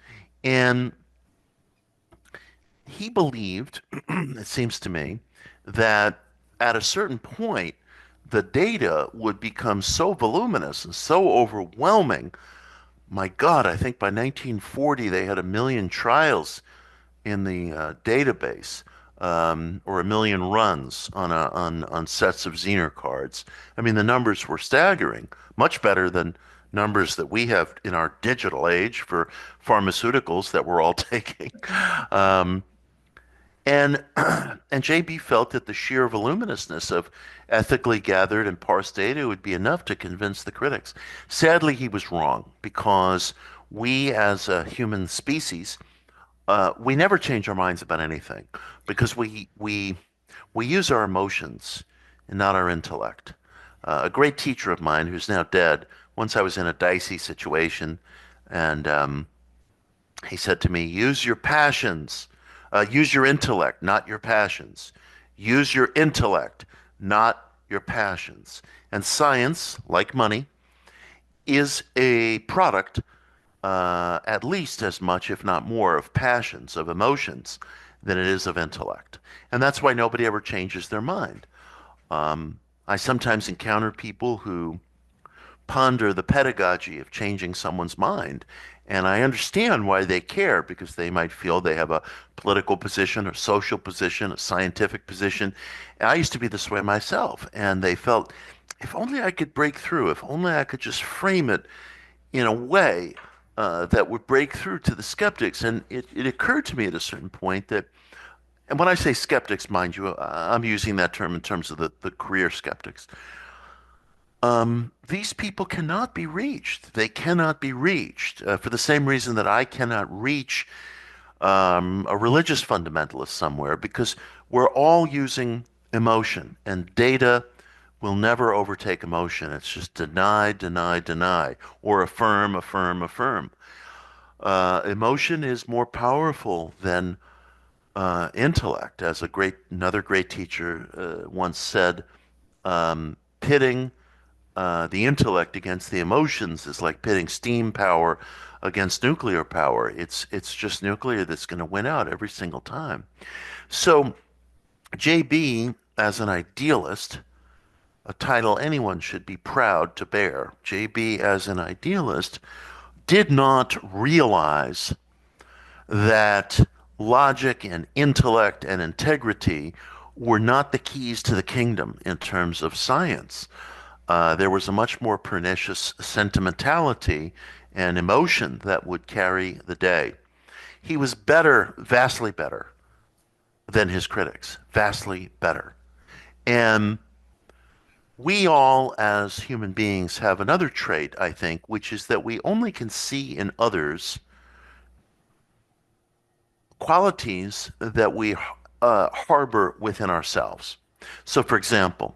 And he believed, it seems to me, that at a certain point, the data would become so voluminous and so overwhelming. My God, I think by 1940 they had 1 million trials in the database, or 1 million runs on sets of Zener cards. I mean, the numbers were staggering, much better than numbers that we have in our digital age for pharmaceuticals that we're all taking. Um, and and JB felt that the sheer voluminousness of ethically gathered and parsed data would be enough to convince the critics. Sadly, he was wrong because we as a human species we never change our minds about anything because we use our emotions and not our intellect. a great teacher of mine who's now dead. Once I was in a dicey situation, and he said to me, use your passions, use your intellect, not your passions. Use your intellect, not your passions. And science, like money, is a product at least as much, if not more, of passions, of emotions, than it is of intellect. And that's why nobody ever changes their mind. I sometimes encounter people who ponder the pedagogy of changing someone's mind. And I understand why they care because they might feel they have a political position, a social position, a scientific position. And I used to be this way myself. And they felt, if only I could break through, if only I could just frame it in a way that would break through to the skeptics. And it occurred to me at a certain point that, and when I say skeptics, mind you, I'm using that term in terms of the career skeptics. These people cannot be reached. They cannot be reached for the same reason that I cannot reach a religious fundamentalist somewhere because we're all using emotion, and data will never overtake emotion. It's just deny, deny, deny, or affirm, affirm, affirm. Emotion is more powerful than intellect, as another great teacher once said. Pitting the intellect against the emotions is like pitting steam power against nuclear power. It's just nuclear that's going to win out every single time. So JB, as an idealist, a title anyone should be proud to bear. JB, as an idealist, did not realize that logic and intellect and integrity were not the keys to the kingdom in terms of science. There was a much more pernicious sentimentality and emotion that would carry the day. He was better, vastly better than his critics, vastly better. And we all, as human beings, have another trait, I think, which is that we only can see in others qualities that we harbor within ourselves. So, for example,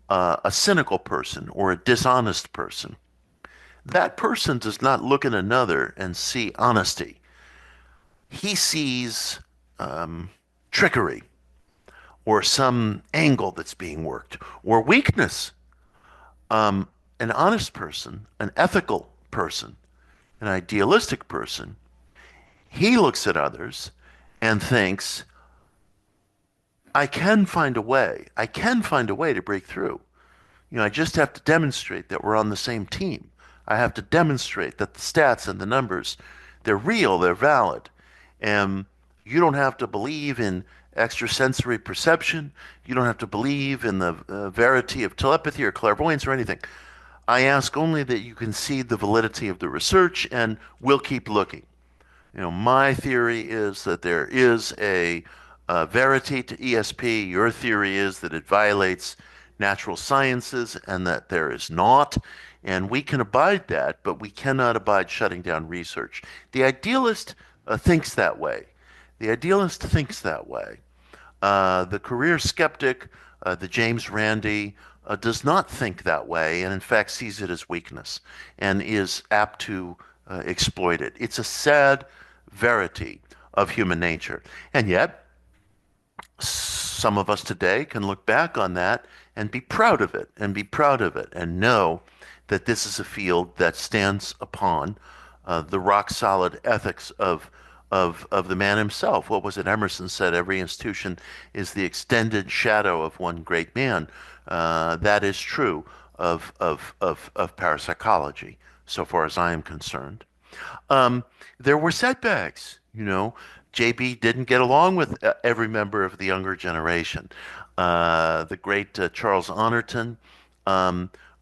a cynical person or a dishonest person, that person does not look at another and see honesty. He sees trickery or some angle that's being worked or weakness. An honest person, an ethical person, an idealistic person, he looks at others and thinks, I can find a way. I can find a way to break through. I just have to demonstrate that we're on the same team. I have to demonstrate that the stats and the numbers, they're real, they're valid. And you don't have to believe in extrasensory perception. You don't have to believe in the verity of telepathy or clairvoyance or anything. I ask only that you concede the validity of the research, and we'll keep looking. My theory is that there is a verity to ESP. Your theory is that it violates natural sciences and that there is not. And we can abide that, but we cannot abide shutting down research. The idealist thinks that way. The idealist thinks that way. The career skeptic, the James Randi, does not think that way and in fact sees it as weakness and is apt to exploit it. It's a sad verity of human nature. And yet, some of us today can look back on that and be proud of it and be proud of it and know that this is a field that stands upon the rock solid ethics of the man himself. What was it? Emerson said, every institution is the extended shadow of one great man. That is true of parapsychology, so far as I am concerned. There were setbacks, JB didn't get along with every member of the younger generation. The great Charles Honorton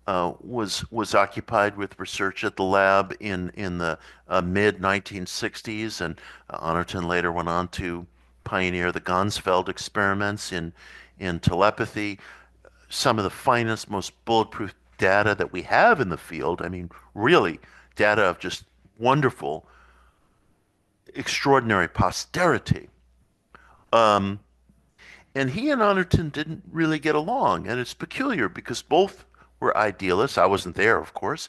was occupied with research at the lab in the mid 1960s, and Honorton later went on to pioneer the Gonsfeld experiments in telepathy. Some of the finest, most bulletproof data that we have in the field. I mean, really, data of just wonderful, extraordinary posterity. And he and Honorton didn't really get along, and it's peculiar because both were idealists. I wasn't there, of course.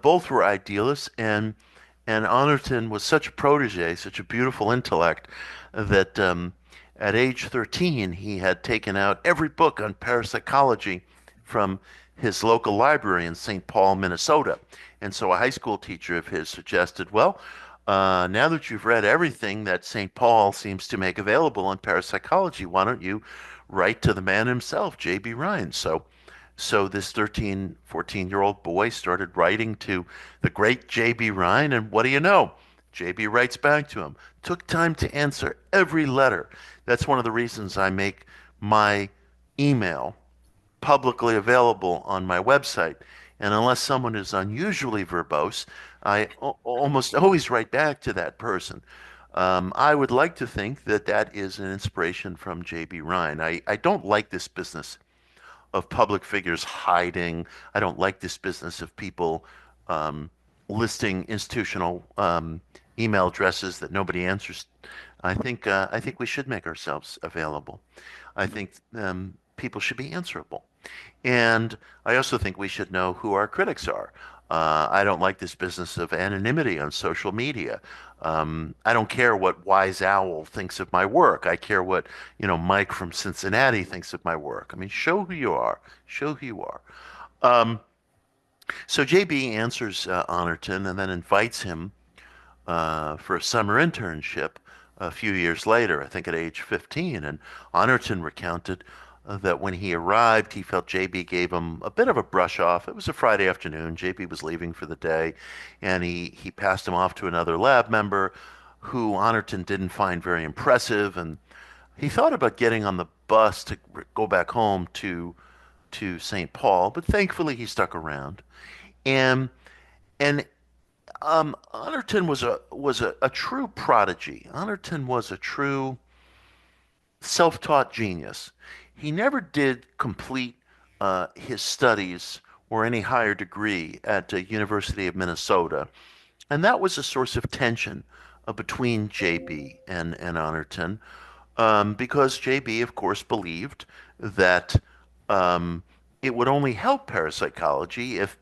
Both were idealists, and Honorton was such a protege, such a beautiful intellect, that at age 13 he had taken out every book on parapsychology from his local library in St. Paul, Minnesota. And so a high school teacher of his suggested, well, now that you've read everything that St. Paul seems to make available on parapsychology, why don't you write to the man himself, J.B. Rhine? So this 13, 14-year-old boy started writing to the great J.B. Rhine, and what do you know? J.B. writes back to him. Took time to answer every letter. That's one of the reasons I make my email publicly available on my website. And unless someone is unusually verbose, I almost always write back to that person. I would like to think that that is an inspiration from J.B. Rhine. I don't like this business of public figures hiding. I don't like this business of people um, listing institutional email addresses that nobody answers. I think we should make ourselves available. I think people should be answerable. And I also think we should know who our critics are. I don't like this business of anonymity on social media. I don't care what Wise Owl thinks of my work. I care what, Mike from Cincinnati thinks of my work. I mean, show who you are. Show who you are. Um, so JB answers Honorton and then invites him for a summer internship a few years later, I think at age 15. And Honorton recounted that when he arrived, he felt JB gave him a bit of a brush off. It was a Friday afternoon. JB was leaving for the day, and he passed him off to another lab member who Honorton didn't find very impressive. And he thought about getting on the bus to go back home to St. Paul, but thankfully he stuck around. And and Honorton was a true prodigy. Honorton was a true self-taught genius. He never did complete his studies or any higher degree at the University of Minnesota, and that was a source of tension between JB and Honorton, because JB, of course, believed that it would only help parapsychology if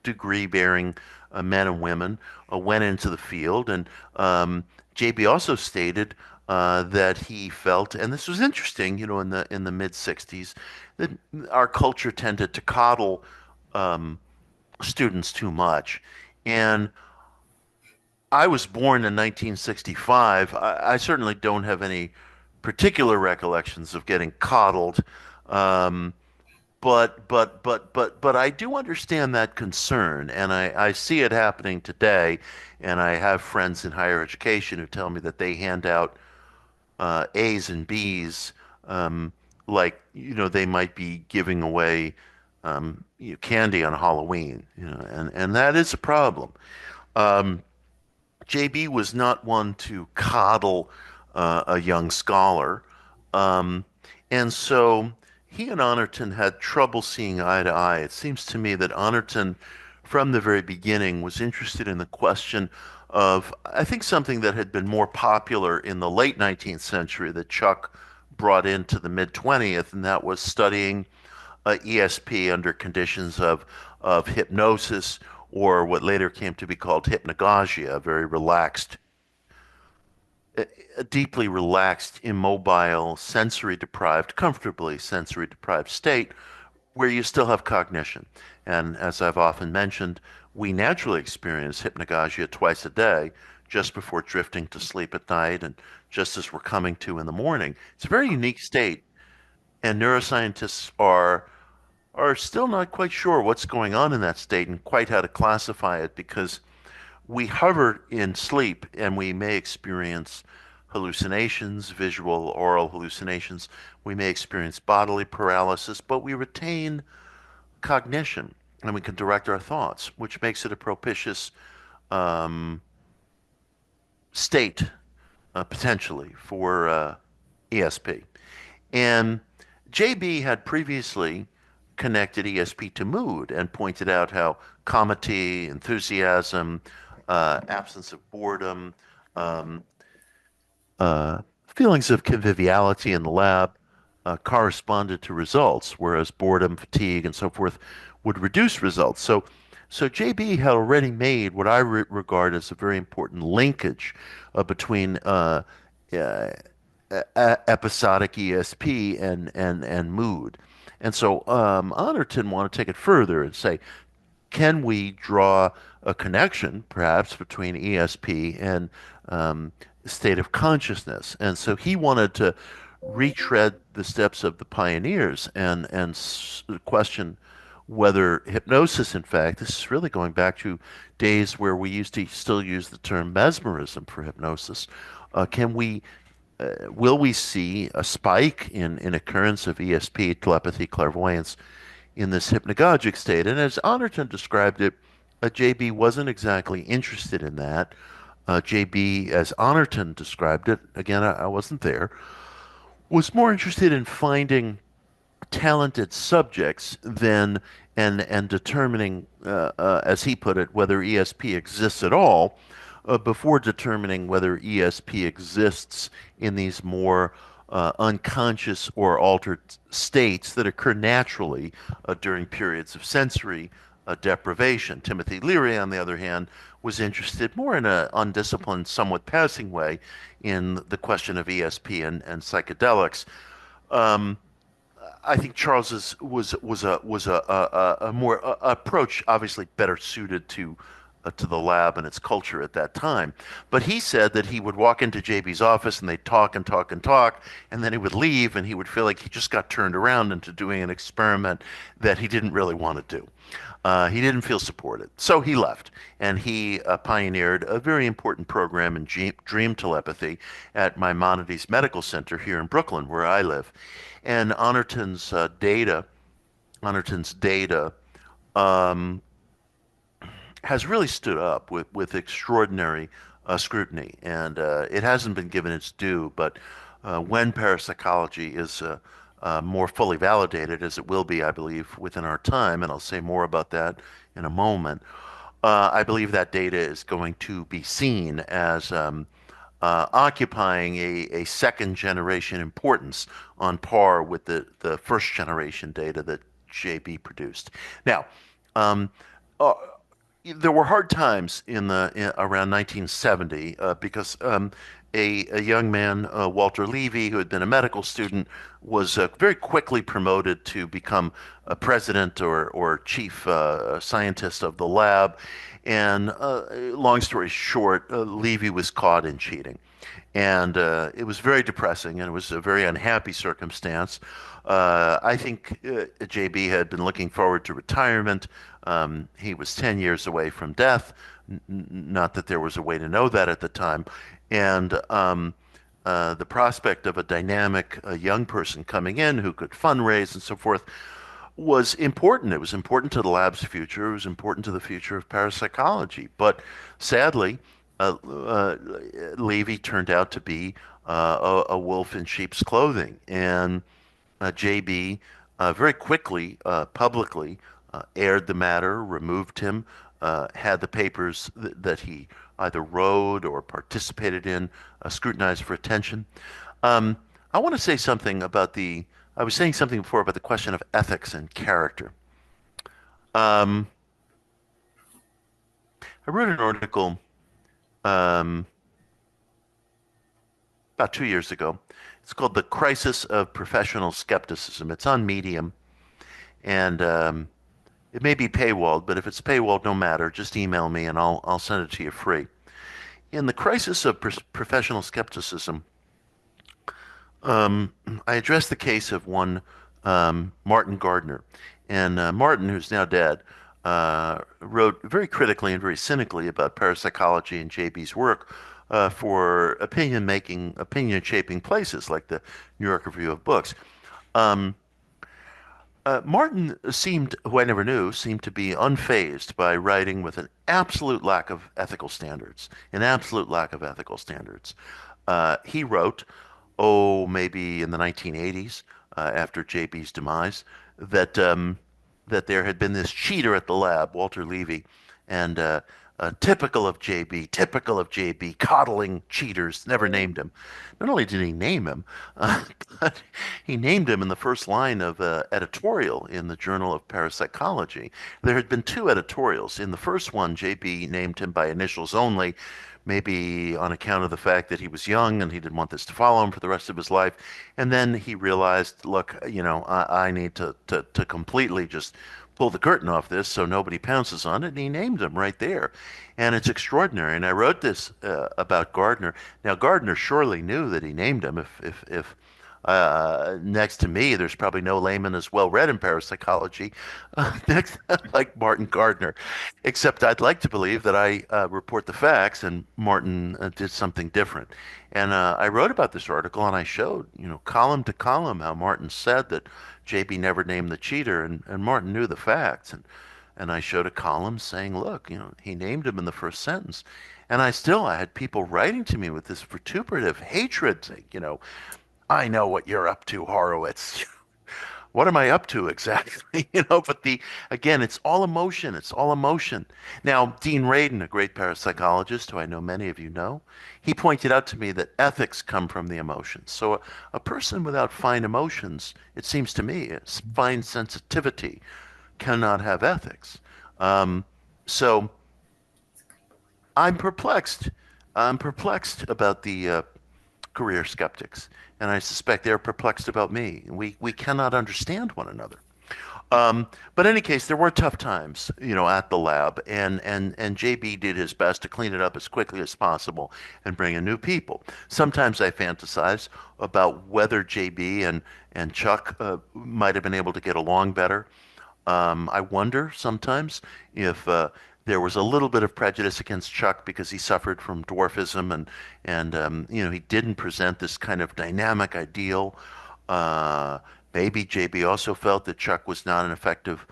degree-bearing men and women went into the field. And JB also stated that he felt, and this was interesting, in the mid '60s, that our culture tended to coddle students too much. And I was born in 1965. I certainly don't have any particular recollections of getting coddled. Um, but I do understand that concern, and I see it happening today. And I have friends in higher education who tell me that they hand out A's and B's, like they might be giving away candy on Halloween, and that is a problem. Um, JB was not one to coddle a young scholar. Um, and so he and Honorton had trouble seeing eye to eye. It seems to me that Honorton, from the very beginning, was interested in the question of, I think, something that had been more popular in the late 19th century that Chuck brought into the mid 20th, and that was studying ESP under conditions of hypnosis, or what later came to be called hypnagogia, a very relaxed, a deeply relaxed, immobile, sensory deprived, comfortably sensory deprived state where you still have cognition. And as I've often mentioned, we naturally experience hypnagogia twice a day, just before drifting to sleep at night and just as we're coming to in the morning. It's a very unique state, and neuroscientists are still not quite sure what's going on in that state and quite how to classify it, because we hover in sleep and we may experience hallucinations, visual, oral hallucinations. We may experience bodily paralysis, but we retain cognition and we can direct our thoughts, which makes it a propitious um, state, potentially, for ESP. And JB had previously connected ESP to mood and pointed out how comity, enthusiasm, absence of boredom, um, uh, feelings of conviviality in the lab corresponded to results, whereas boredom, fatigue, and so forth would reduce results. So JB had already made what I regard as a very important linkage between uh, episodic ESP and mood. And so Honorton want to take it further and say, can we draw a connection, perhaps, between ESP and um, state of consciousness? And so he wanted to retread the steps of the pioneers and question whether hypnosis, in fact, this is really going back to days where we used to still use the term mesmerism for hypnosis. Can we will we see a spike in occurrence of ESP, telepathy, clairvoyance in this hypnagogic state? And as Honorton described it, JB wasn't exactly interested in that. JB, as Honorton described it, again, I wasn't there, was more interested in finding talented subjects than and determining, as he put it, whether ESP exists at all before determining whether ESP exists in these more unconscious or altered states that occur naturally during periods of sensory deprivation. Timothy Leary, on the other hand, was interested more in an undisciplined, somewhat passing way in the question of ESP and psychedelics. Um, I think Charles's was a more approach, obviously better suited to the lab and its culture at that time. But he said that he would walk into JB's office and they'd talk and talk and talk, and then he would leave and he would feel like he just got turned around into doing an experiment that he didn't really want to do. He didn't feel supported, so he left, and he pioneered a very important program in dream telepathy at Maimonides Medical Center here in Brooklyn, where I live. And Honorton's data um, has really stood up with extraordinary scrutiny, and it hasn't been given its due. But when parapsychology is more fully validated, as it will be, I believe, within our time, and I'll say more about that in a moment, I believe that data is going to be seen as occupying a second generation importance on par with the first generation data that JB produced. Now, um, uh, there were hard times around 1970 because a young man, Walter Levy, who had been a medical student, was very quickly promoted to become a president or chief scientist of the lab. And long story short, Levy was caught in cheating. And it was very depressing, and it was a very unhappy circumstance. I think JB had been looking forward to retirement. He was 10 years away from death. Not that there was a way to know that at the time. And the prospect of a dynamic young person coming in who could fundraise and so forth was important. It was important to the lab's future. It was important to the future of parapsychology. But sadly, Levy turned out to be a wolf in sheep's clothing. And JB very quickly, publicly, aired the matter, removed him, had the papers that he either wrote or participated in scrutinized for attention. I want to say something about I was saying something before about the question of ethics and character. Um, I wrote an article um, about 2 years ago. It's called The Crisis of Professional Skepticism. It's on Medium, and it may be paywalled, but if it's paywalled, no matter. Just email me and I'll send it to you free. In The Crisis of Professional Skepticism, I addressed the case of one Martin Gardner. And Martin, who's now dead, wrote very critically and very cynically about parapsychology and JB's work for opinion shaping places like the New York Review of Books. Um, Martin seemed, who I never knew, seemed to be unfazed by writing with an absolute lack of ethical standards. An absolute lack of ethical standards. He wrote, maybe in the 1980s, after JB's demise, that that there had been this cheater at the lab, Walter Levy, and typical of JB, typical of JB, coddling cheaters, never named him. Not only did he name him, but he named him in the first line of editorial in the Journal of Parapsychology. There had been two editorials. In the first one, JB named him by initials only, maybe on account of the fact that he was young and he didn't want this to follow him for the rest of his life. And then he realized, look, I need to completely just pull the curtain off this so nobody pounces on it, and he named him right there. And it's extraordinary. And I wrote this about Gardner. Now, Gardner surely knew that he named him. If next to me, there's probably no layman as well read in parapsychology next like Martin Gardner, except I'd like to believe that I report the facts and Martin did something different. And I wrote about this article and I showed, column to column how Martin said that JB never named the cheater and Martin knew the facts. And I showed a column saying, look, he named him in the first sentence. And I had people writing to me with this vituperative hatred, saying, I know what you're up to, Horowitz. What am I up to exactly? But again, it's all emotion. It's all emotion. Now, Dean Radin, a great parapsychologist who I know many of you know, he pointed out to me that ethics come from the emotions. So a person without fine emotions, it seems to me, fine sensitivity, cannot have ethics. So I'm perplexed. I'm perplexed about the career skeptics, and I suspect they're perplexed about me. We cannot understand one another. But in any case, there were tough times, at the lab, and JB did his best to clean it up as quickly as possible and bring in new people. Sometimes I fantasize about whether JB and Chuck might have been able to get along better. I wonder sometimes if there was a little bit of prejudice against Chuck because he suffered from dwarfism and he didn't present this kind of dynamic ideal. Uh, Maybe JB also felt that Chuck was not an effective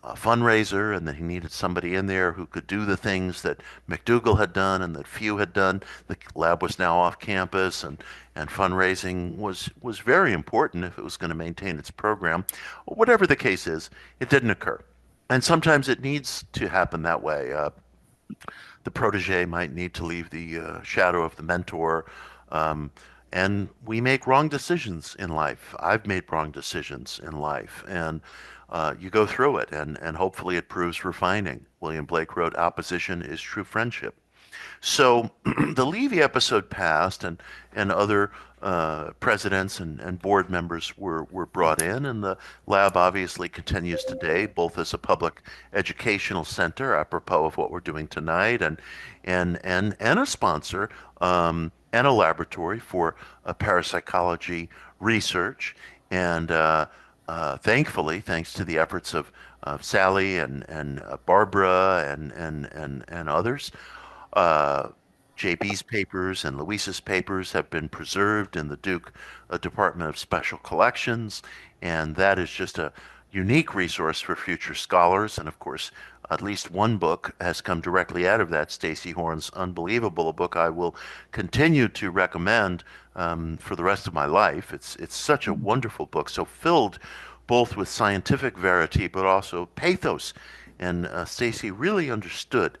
fundraiser and that he needed somebody in there who could do the things that McDougall had done and that few had done. The lab was now off campus and fundraising was very important if it was going to maintain its program. Whatever the case is, it didn't occur. And sometimes it needs to happen that way. The protege might need to leave the shadow of the mentor. Um, and we make wrong decisions in life. I've made wrong decisions in life. And you go through it, and hopefully it proves refining. William Blake wrote, opposition is true friendship. So the Levy episode passed, and other presidents and board members were brought in, and the lab obviously continues today, both as a public educational center, apropos of what we're doing tonight, and a sponsor and a laboratory for parapsychology research. And thankfully, thanks to the efforts of Sally and Barbara and others, uh, JB's papers and Louisa's papers have been preserved in the Duke Department of Special Collections, and that is just a unique resource for future scholars. And of course, at least one book has come directly out of that, Stacy Horn's Unbelievable, a book I will continue to recommend for the rest of my life. It's such a wonderful book, so filled both with scientific verity but also pathos. And Stacy really understood,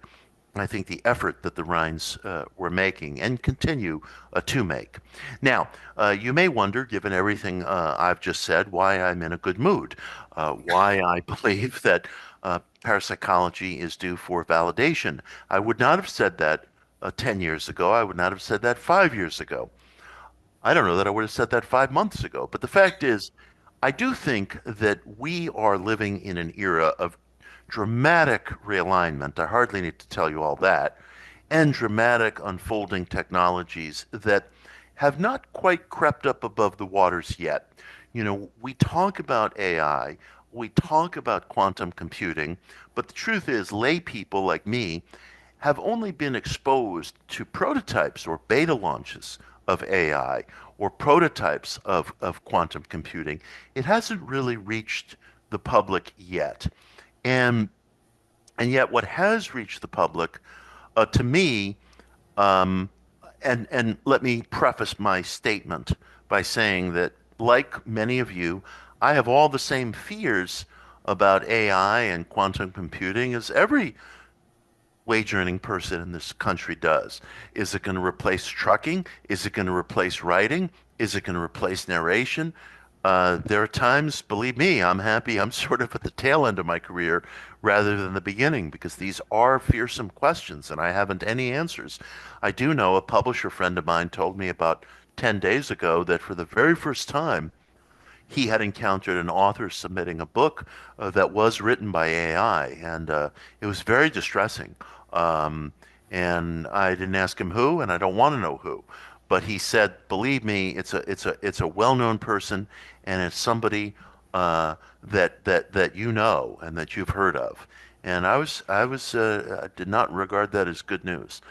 I think, the effort that the Rhines were making and continue to make. Now, you may wonder, given everything I've just said, why I'm in a good mood, why I believe that parapsychology is due for validation. I would not have said that 10 years ago. I would not have said that 5 years ago. I don't know that I would have said that 5 months ago. But the fact is, I do think that we are living in an era of dramatic realignment. I hardly need to tell you all that, and dramatic unfolding technologies that have not quite crept up above the waters yet. We talk about AI, we talk about quantum computing, but the truth is, lay people like me have only been exposed to prototypes or beta launches of AI or prototypes of quantum computing. It hasn't really reached the public yet. And and yet what has reached the public, to me, um, and let me preface my statement by saying that, like many of you, I have all the same fears about AI and quantum computing as every wage earning person in this country does. Is it going to replace trucking? Is it going to replace writing? Is it going to replace narration? There are times, believe me, I'm happy I'm sort of at the tail end of my career rather than the beginning because these are fearsome questions and I haven't any answers. I do know a publisher friend of mine told me about 10 days ago that for the very first time, he had encountered an author submitting a book that was written by AI, and it was very distressing. Um, and I didn't ask him who, and I don't want to know who, but he said, "Believe me, it's a well-known person, and it's somebody that you know and that you've heard of." And I did not regard that as good news.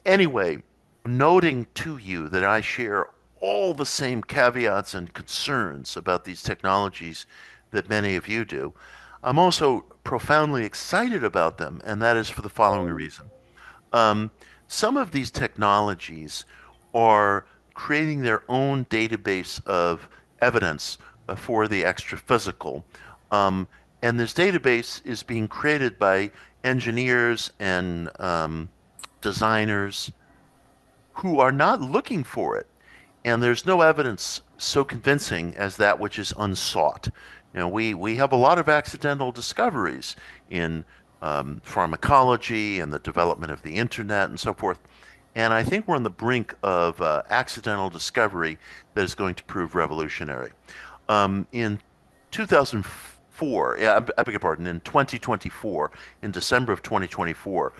Anyway, noting to you that I share all the same caveats and concerns about these technologies that many of you do, I'm also profoundly excited about them, and that is for the following reason. Um, some of these technologies are creating their own database of evidence for the extraphysical. Um, and this database is being created by engineers and designers who are not looking for it. And there's no evidence so convincing as that which is unsought. We have a lot of accidental discoveries in pharmacology and the development of the internet and so forth. And I think we're on the brink of accidental discovery that is going to prove revolutionary. In 2004, yeah, I beg your pardon, in 2024, in December of 2024,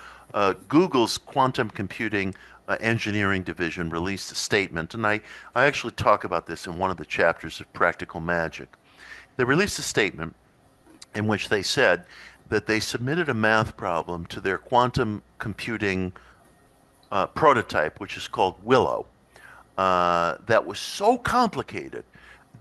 Google's quantum computing engineering division released a statement, and I actually talk about this in one of the chapters of Practical Magick. They released a statement in which they said that they submitted a math problem to their quantum computing prototype, which is called Willow, that was so complicated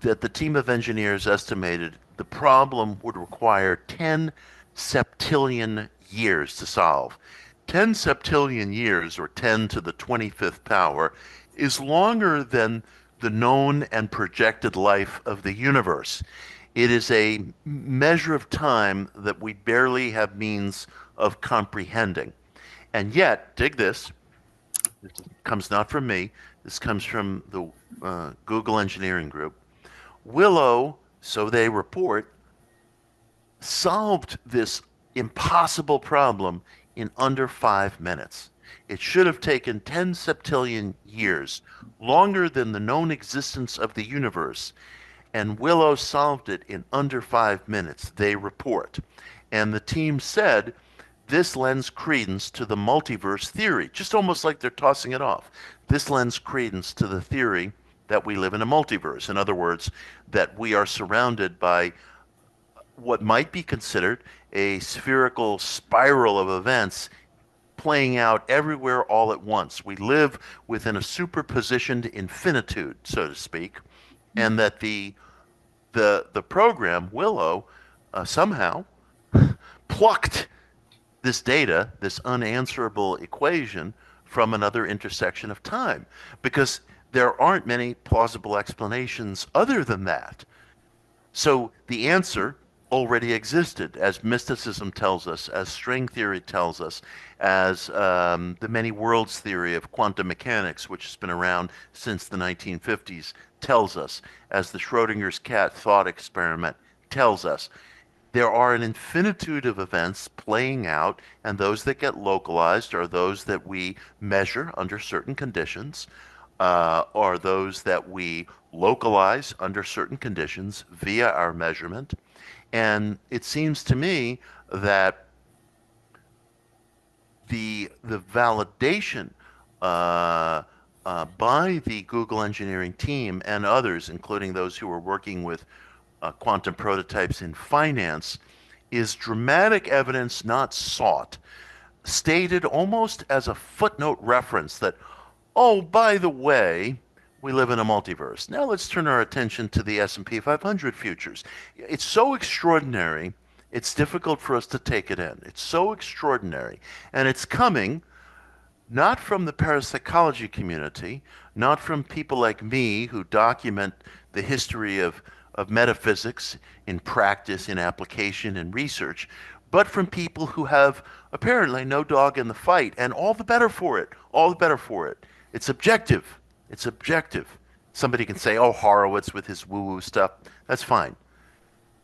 that the team of engineers estimated the problem would require 10 septillion years to solve. 10 septillion years, or 10 to the 25th power, is longer than the known and projected life of the universe. It is a measure of time that we barely have means of comprehending. And yet, dig this, this comes not from me, this comes from the Google Engineering Group. Willow, so they report, solved this impossible problem in under 5 minutes. It should have taken 10 septillion years, longer than the known existence of the universe, and Willow solved it in under 5 minutes, they report. And the team said this lends credence to the multiverse theory, just almost like they're tossing it off. This lends credence to the theory that we live in a multiverse. In other words, that we are surrounded by what might be considered a spherical spiral of events playing out everywhere all at once. We live within a superpositioned infinitude, so to speak, and that the program Willow somehow plucked this data, this unanswerable equation, from another intersection of time, because there aren't many plausible explanations other than that. So the answer already existed, as mysticism tells us, as string theory tells us, as the many worlds theory of quantum mechanics, which has been around since the 1950s, tells us, as the Schrodinger's cat thought experiment tells us. There are an infinitude of events playing out, and those that get localized are those that we measure under certain conditions, are those that we localize under certain conditions via our measurement. And it seems to me that the validation by the Google engineering team and others, including those who are working with quantum prototypes in finance, is dramatic evidence not sought, stated almost as a footnote reference that, oh, by the way, we live in a multiverse. Now let's turn our attention to the S&P 500 futures. It's so extraordinary, it's difficult for us to take it in. It's so extraordinary. And it's coming not from the parapsychology community, not from people like me who document the history of metaphysics in practice, in application, in research, but from people who have apparently no dog in the fight, and all the better for it. All the better for it. It's objective. It's objective. Somebody can say, "Oh, Horowitz with his woo-woo stuff." That's fine.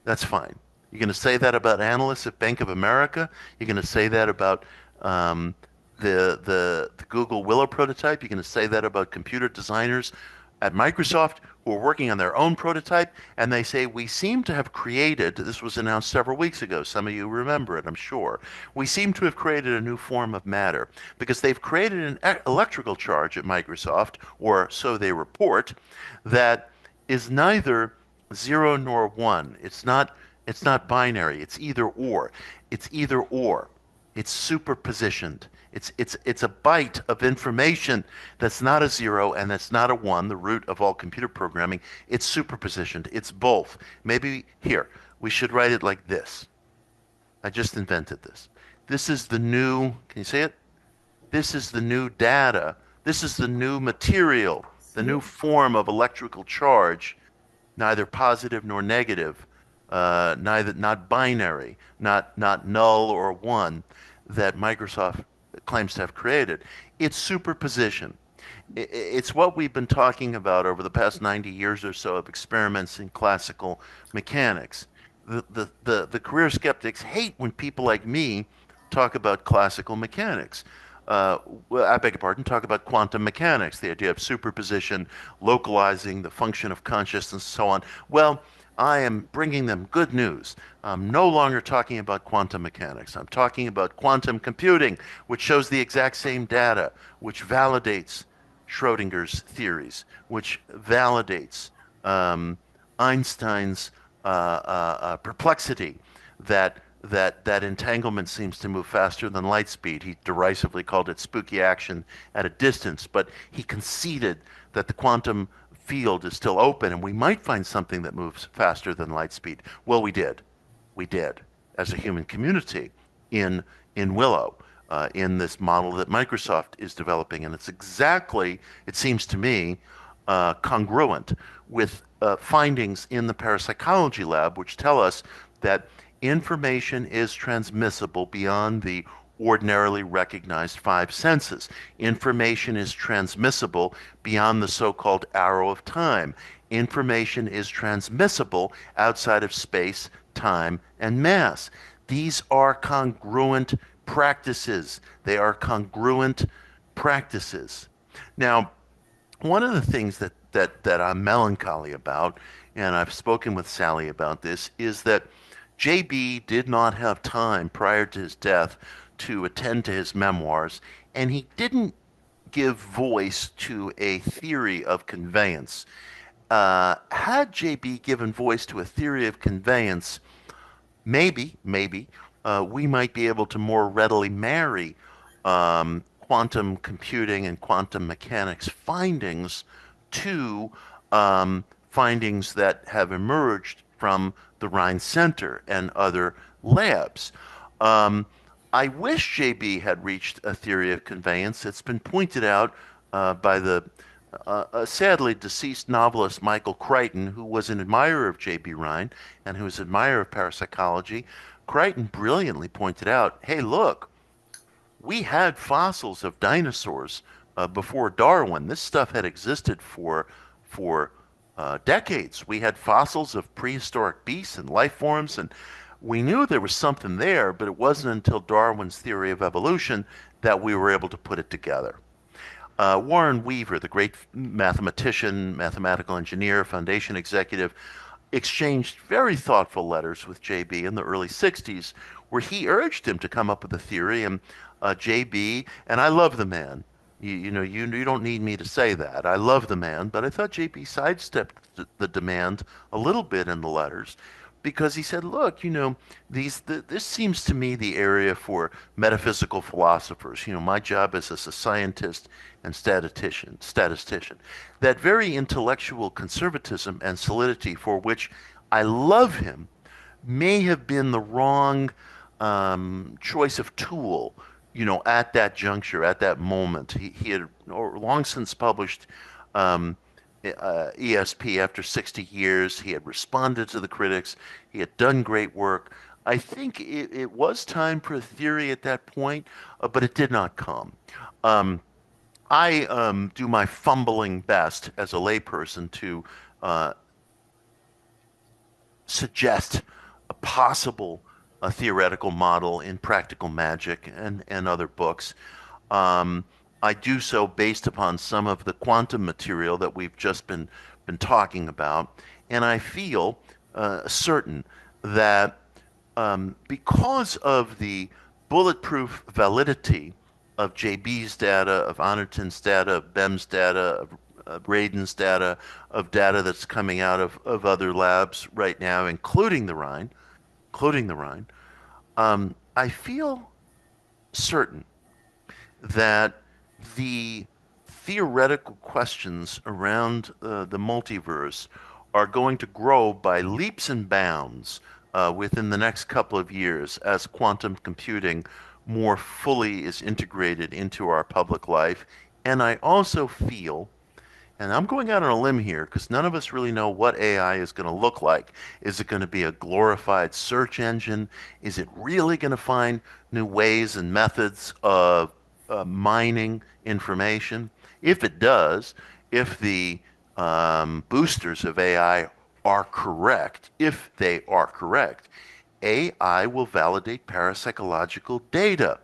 That's fine. You're going to say that about analysts at Bank of America. You're going to say that about um, the Google Willow prototype. You're going to say that about computer designers at Microsoft who are working on their own prototype, and they say, we seem to have created, this was announced several weeks ago, some of you remember it, I'm sure, we seem to have created a new form of matter because they've created an electrical charge at Microsoft, or so they report, that is neither zero nor one. It's not binary. It's either or. It's either or. It's superpositioned. It's a byte of information that's not a zero and that's not a one, the root of all computer programming. It's superpositioned. It's both. Maybe here, we should write it like this. I just invented this. This is the new, can you see it? This is the new data. This is the new material, the new form of electrical charge, neither positive nor negative, neither not binary, not null or one, that Microsoft claims to have created. It's superposition. It's what we've been talking about over the past 90 years or so of experiments in classical mechanics. The career skeptics hate when people like me talk about classical mechanics. Well, I beg your pardon, talk about quantum mechanics, the idea of superposition, localizing the function of consciousness, and so on. Well, I am bringing them good news. I'm no longer talking about quantum mechanics. I'm talking about quantum computing, which shows the exact same data, which validates Schrodinger's theories, which validates Einstein's perplexity that entanglement seems to move faster than light speed. He derisively called it spooky action at a distance, but he conceded that the quantum field is still open and we might find something that moves faster than light speed. Well, we did. We did as a human community in Willow. In this model that Microsoft is developing. And it's exactly, it seems to me, congruent with findings in the parapsychology lab, which tell us that information is transmissible beyond the ordinarily recognized five senses. Information is transmissible beyond the so-called arrow of time. Information is transmissible outside of space, time, and mass. These are congruent practices. They are congruent practices. Now, one of the things that I'm melancholy about, and I've spoken with Sally about this, is that JB did not have time prior to his death to attend to his memoirs, and he didn't give voice to a theory of conveyance. Had JB given voice to a theory of conveyance, maybe, we might be able to more readily marry quantum computing and quantum mechanics findings to findings that have emerged from the Rhine Center and other labs. I wish JB had reached a theory of conveyance. It's been pointed out by the sadly deceased novelist Michael Crichton, who was an admirer of J.B. Rhine and who was an admirer of parapsychology. Crichton brilliantly pointed out, hey, look, we had fossils of dinosaurs before Darwin. This stuff had existed for decades. We had fossils of prehistoric beasts and life forms, and we knew there was something there, but it wasn't until Darwin's theory of evolution that we were able to put it together. Warren Weaver, the great mathematician, mathematical engineer, foundation executive, exchanged very thoughtful letters with JB in the early 60s where he urged him to come up with a theory. And JB, and I love the man. You don't need me to say that. I love the man, but I thought JB sidestepped the demand a little bit in the letters because he said, look, this seems to me the area for metaphysical philosophers. My job is as a scientist and statistician. That very intellectual conservatism and solidity for which I love him may have been the wrong choice of tool, at that juncture, at that moment. He had long since published ESP after 60 years. He had responded to the critics. He had done great work. I think it was time for a theory at that point, but it did not come. Um, I do my fumbling best as a layperson to uh, suggest a possible theoretical model in Practical Magick and other books. Um, I do so based upon some of the quantum material that we've just been talking about, and I feel certain that because of the bulletproof validity of JB's data, of Honorton's data, of BEM's data, of Braden's data, of data that's coming out of other labs right now, including the Rhine, I feel certain that the theoretical questions around the multiverse are going to grow by leaps and bounds within the next couple of years as quantum computing more fully is integrated into our public life. And I also feel, and I'm going out on a limb here because none of us really know what AI is going to look like. Is it going to be a glorified search engine? Is it really going to find new ways and methods of mining information? If it does, if the boosters of AI are correct, if they are correct, AI will validate parapsychological data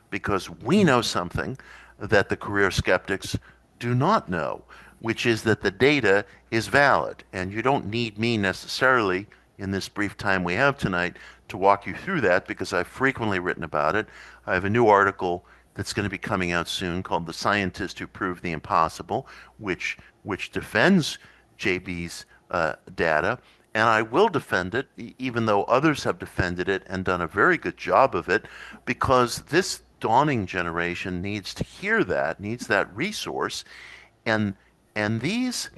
because we know something that the career skeptics do not know, which is that the data is valid. And you don't need me necessarily in this brief time we have tonight to walk you through that because I've frequently written about it. I have a new article that's going to be coming out soon called "The Scientist Who Proved the Impossible," which defends JB's data, and I will defend it, even though others have defended it and done a very good job of it, because this dawning generation needs to hear that, needs that resource, and these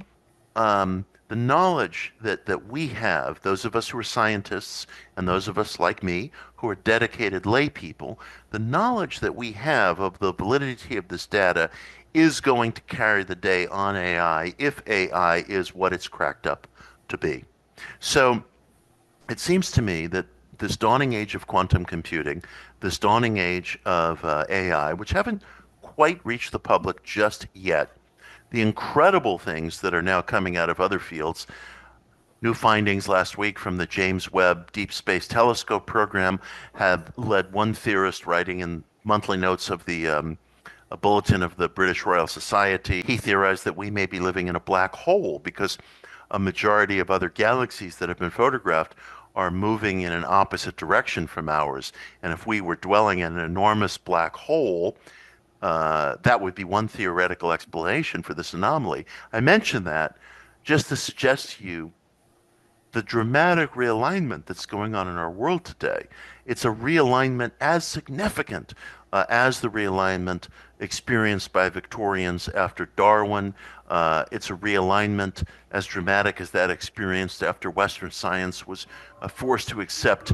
the knowledge that we have, those of us who are scientists and those of us like me who are dedicated lay people, the knowledge that we have of the validity of this data is going to carry the day on AI if AI is what it's cracked up to be. So it seems to me that this dawning age of quantum computing, this dawning age of AI, which haven't quite reached the public just yet, the incredible things that are now coming out of other fields. New findings last week from the James Webb Deep Space Telescope program have led one theorist writing in monthly notes of the a bulletin of the British Royal Society. He theorized that we may be living in a black hole because a majority of other galaxies that have been photographed are moving in an opposite direction from ours. And if we were dwelling in an enormous black hole, that would be one theoretical explanation for this anomaly. I mention that just to suggest to you the dramatic realignment that's going on in our world today. It's a realignment as significant as the realignment experienced by Victorians after Darwin. It's a realignment as dramatic as that experienced after Western science was forced to accept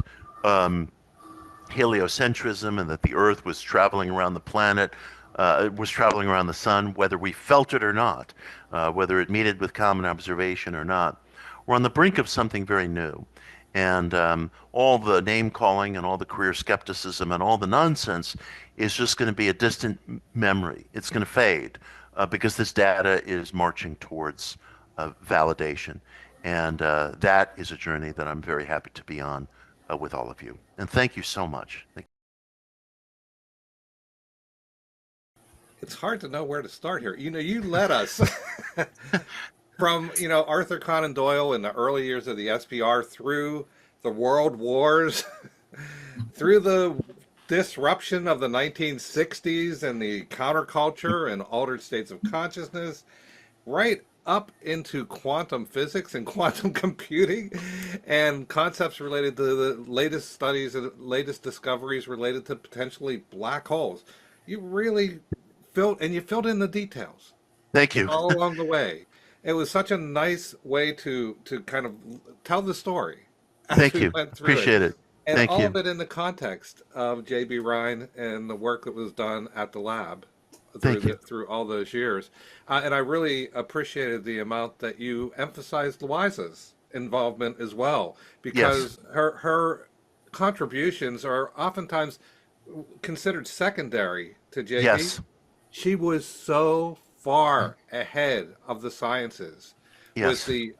heliocentrism and that the Earth was traveling around the planet, was traveling around the sun, whether we felt it or not, whether it meted with common observation or not. We're on the brink of something very new. And all the name calling and all the career skepticism and all the nonsense is just going to be a distant memory. It's going to fade because this data is marching towards validation. And that is a journey that I'm very happy to be on with all of you. And thank you so much. It's hard to know where to start here. You led us from, Arthur Conan Doyle in the early years of the SPR through the world wars, through the disruption of the 1960s and the counterculture and altered states of consciousness, right up into quantum physics and quantum computing and concepts related to the latest studies and latest discoveries related to potentially black holes. You really filled in the details Thank you. all along the way. It was such a nice way to kind of tell the story as Thank we you. went through it. Appreciate it. And Thank all you. of it in the context of J.B. Rhine and the work that was done at the lab Thank you. through all those years. And I really appreciated the amount that you emphasized Louisa's involvement as well, Yes. because her contributions are oftentimes considered secondary to JB. Yes. She was so far ahead of the sciences with Yes. the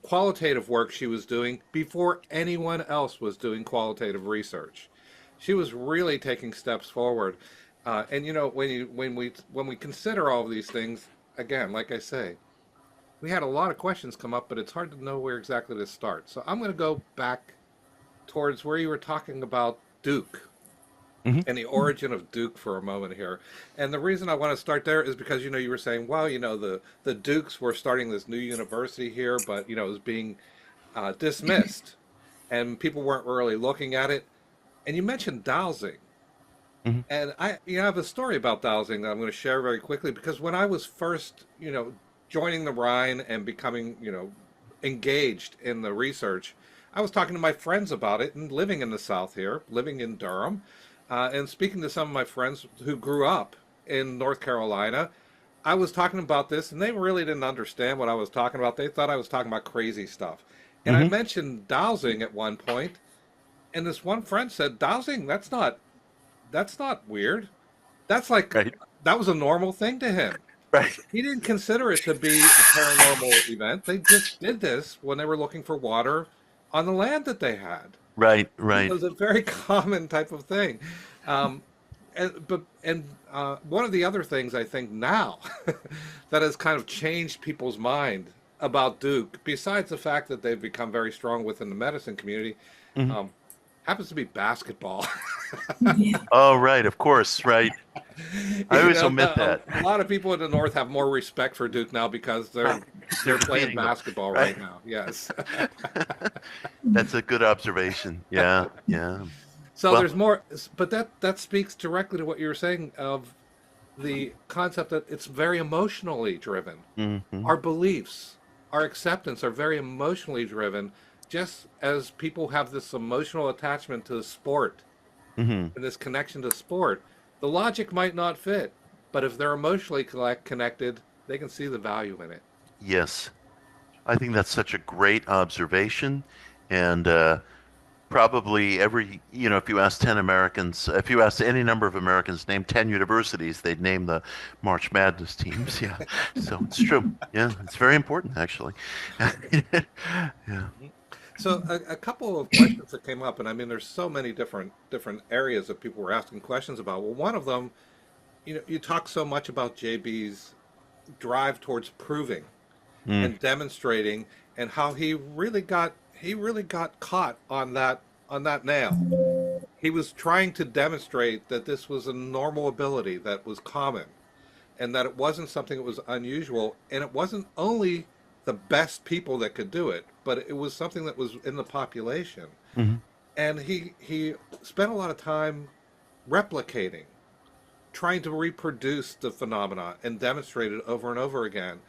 qualitative work she was doing before anyone else was doing qualitative research. She was really taking steps forward. And you know, when we consider all of these things, again, like I say, we had a lot of questions come up, but it's hard to know where exactly to start. So I'm going to go back towards where you were talking about Duke Hmm. and the origin of Duke for a moment here. And the reason I want to start there is because you were saying, well, the Dukes were starting this new university here, but it was being dismissed, and people weren't really looking at it. And you mentioned dowsing, Hmm. and I have a story about dowsing that I'm going to share very quickly because when I was first joining the Rhine and becoming engaged in the research, I was talking to my friends about it and living in the South here, living in Durham, and speaking to some of my friends who grew up in North Carolina. I was talking about this, and they really didn't understand what I was talking about. They thought I was talking about crazy stuff. And I Hmm. mentioned dowsing at one point, and this one friend said, "Dowsing? That's not weird. That's like Right. that was a normal thing to him. Right. He didn't consider it to be a paranormal event. They just did this when they were looking for water on the land that they had. Right. It Right. was a very common type of thing. Um, and one of the other things I think now that has kind of changed people's mind about Duke, besides the fact that they've become very strong within the medicine community, Hmm. um, happens to be basketball. Yeah. Oh, right. Of course. Right. I always omit that. A lot of people in the North have more respect for Duke now because they're They're playing defeating them. basketball Right. right now. Yes. That's a good observation. Yeah. Yeah. So Well. there's more, but that speaks directly to what you were saying of the concept that it's very emotionally driven. Hmm. Our beliefs, our acceptance are very emotionally driven, just as people have this emotional attachment to sport Hmm. and this connection to sport. The logic might not fit, but if they're emotionally connected, they can see the value in it. Yes. I think that's such a great observation. And probably if you ask 10 Americans, if you asked any number of Americans, name 10 universities, they'd name the March Madness teams. Yeah. So it's true. Yeah. It's very important, actually. Yeah. So a couple of questions that came up, and I mean, there's so many different areas that people were asking questions about. Well, one of them, you talk so much about JB's drive towards proving Mm. and demonstrating, and how he really got caught on that nail. He was trying to demonstrate that this was a normal ability that was common, and that it wasn't something that was unusual, and it wasn't only the best people that could do it, but it was something that was in the population. Hmm. And he spent a lot of time replicating, trying to reproduce the phenomena and demonstrate it over and over again.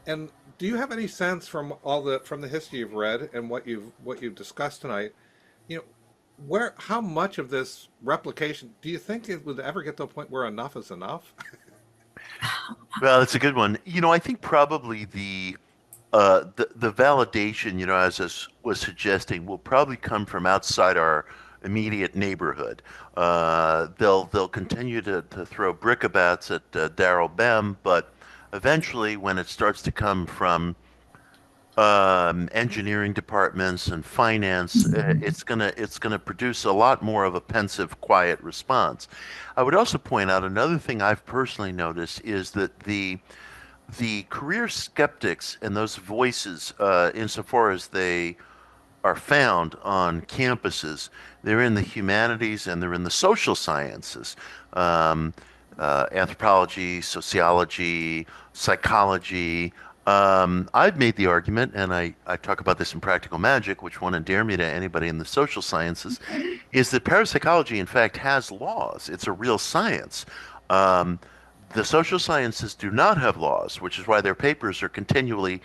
And do you have any sense from the history you've read and what you've discussed tonight, you know, where how much of this replication do you think it would ever get to a point where enough is enough? Well, it's a good one. I think probably the validation, as I was suggesting, will probably come from outside our immediate neighborhood. They'll continue to throw brickbats at Daryl Bem, but eventually, when it starts to come from engineering departments and finance, it's gonna produce a lot more of a pensive, quiet response. I would also point out another thing I've personally noticed is that the career skeptics and those voices, insofar as they are found on campuses, they're in the humanities and they're in the social sciences, anthropology, sociology, psychology. I've made the argument, and I talk about this in Practical Magick, which won't endear me to anybody in the social sciences, is that parapsychology, in fact, has laws. It's a real science. Um, the social sciences do not have laws, which is why their papers are continually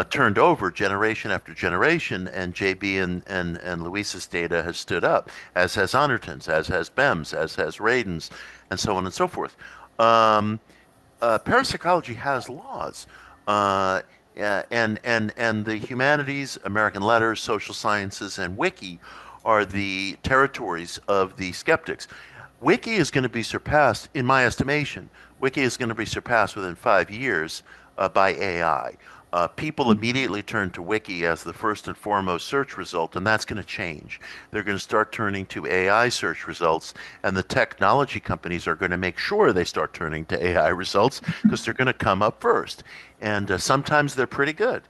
turned over generation after generation, and JB and Louisa's data has stood up, as has Honorton's, as has Bem's, as has Radin's, and so on and so forth. Um, Parapsychology has laws. Yeah, and the humanities, American letters, social sciences, and wiki are the territories of the skeptics. Wiki is going to be surpassed, in my estimation, Wiki is going to be surpassed within 5 years by AI. People immediately turn to Wiki as the first and foremost search result, and that's going to change. They're going to start turning to AI search results, and the technology companies are going to make sure they start turning to AI results because they're going to come up first. And sometimes they're pretty good,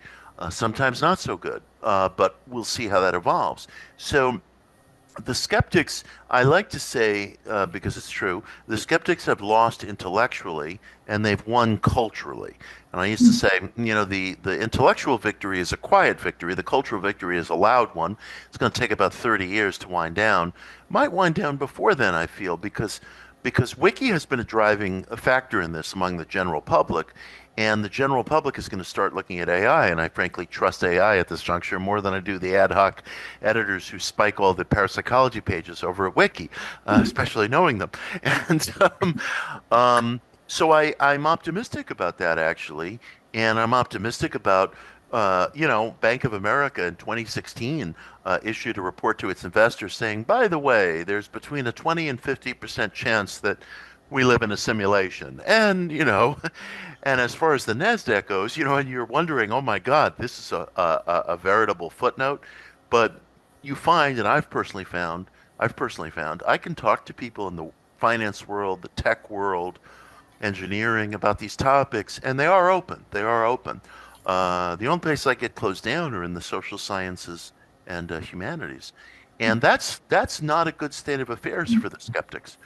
sometimes not so good, but we'll see how that evolves. So the skeptics, I like to say, because it's true, the skeptics have lost intellectually and they've won culturally. And I used to say, the intellectual victory is a quiet victory. The cultural victory is a loud one. It's going to take about 30 years to wind down. Might wind down before then, I feel, because Wiki has been a driving factor in this among the general public, and the general public is going to start looking at AI, and I frankly trust AI at this juncture more than I do the ad hoc editors who spike all the parapsychology pages over at Wiki, especially knowing them. And so I'm optimistic about that, actually, and I'm optimistic about Bank of America in 2016 issued a report to its investors saying, by the way, there's between a 20 and 50% chance that we live in a simulation. And, and as far as the NASDAQ goes, and you're wondering, oh my God, this is a veritable footnote. But you find, and I've personally found, I can talk to people in the finance world, the tech world, engineering about these topics, and they are open. They are open. The only place I get closed down are in the social sciences and humanities, and that's not a good state of affairs for the skeptics,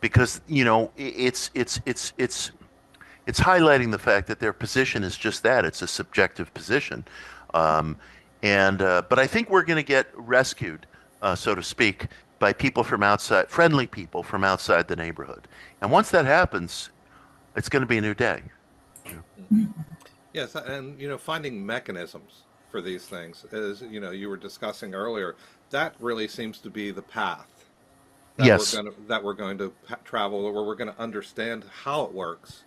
because it's highlighting the fact that their position is just that. It's a subjective position, um, and but I think we're going to get rescued, so to speak, by people from outside, friendly people from outside the neighborhood. And once that happens, it's going to be a new day. Yes, and finding mechanisms for these things, as you were discussing earlier, that really seems to be the path Yes, that we're going to travel, or where we're going to understand how it works.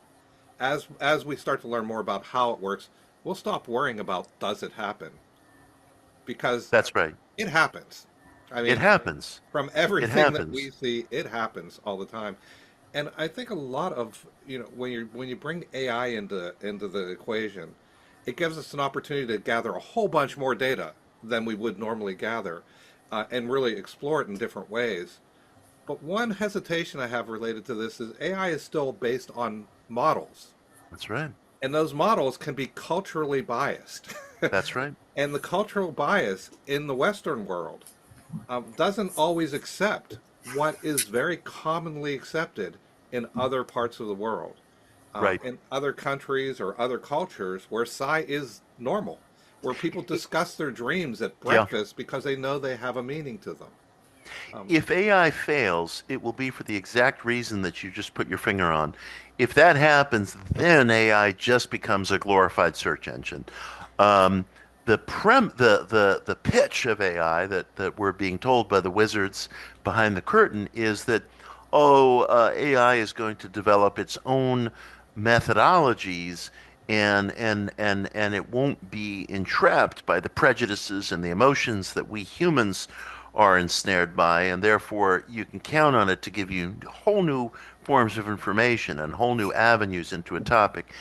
As we start to learn more about how it works, we'll stop worrying about does it happen, because that's right. it happens. I It mean, happens. from It everything that we happens. see, it happens all the time. And I think a lot of when you bring AI into the equation, it gives us an opportunity to gather a whole bunch more data than we would normally gather, and really explore it in different ways. But one hesitation I have related to this is AI is still based on models, That's right. and those models can be culturally biased. That's right. And the cultural bias in the Western world doesn't always accept what is very commonly accepted in other parts of the world, Right. in other countries or other cultures where psi is normal, where people discuss their dreams at Yeah. breakfast because they know they have a meaning to them. Um, If AI fails, it will be for the exact reason that you just put your finger on. If that happens, then AI just becomes a glorified search engine. Um, the pitch of AI that we're being told by the wizards behind the curtain is that, AI is going to develop its own methodologies, and it won't be entrapped by the prejudices and the emotions that we humans are ensnared by, and therefore you can count on it to give you whole new forms of information and whole new avenues into a topic.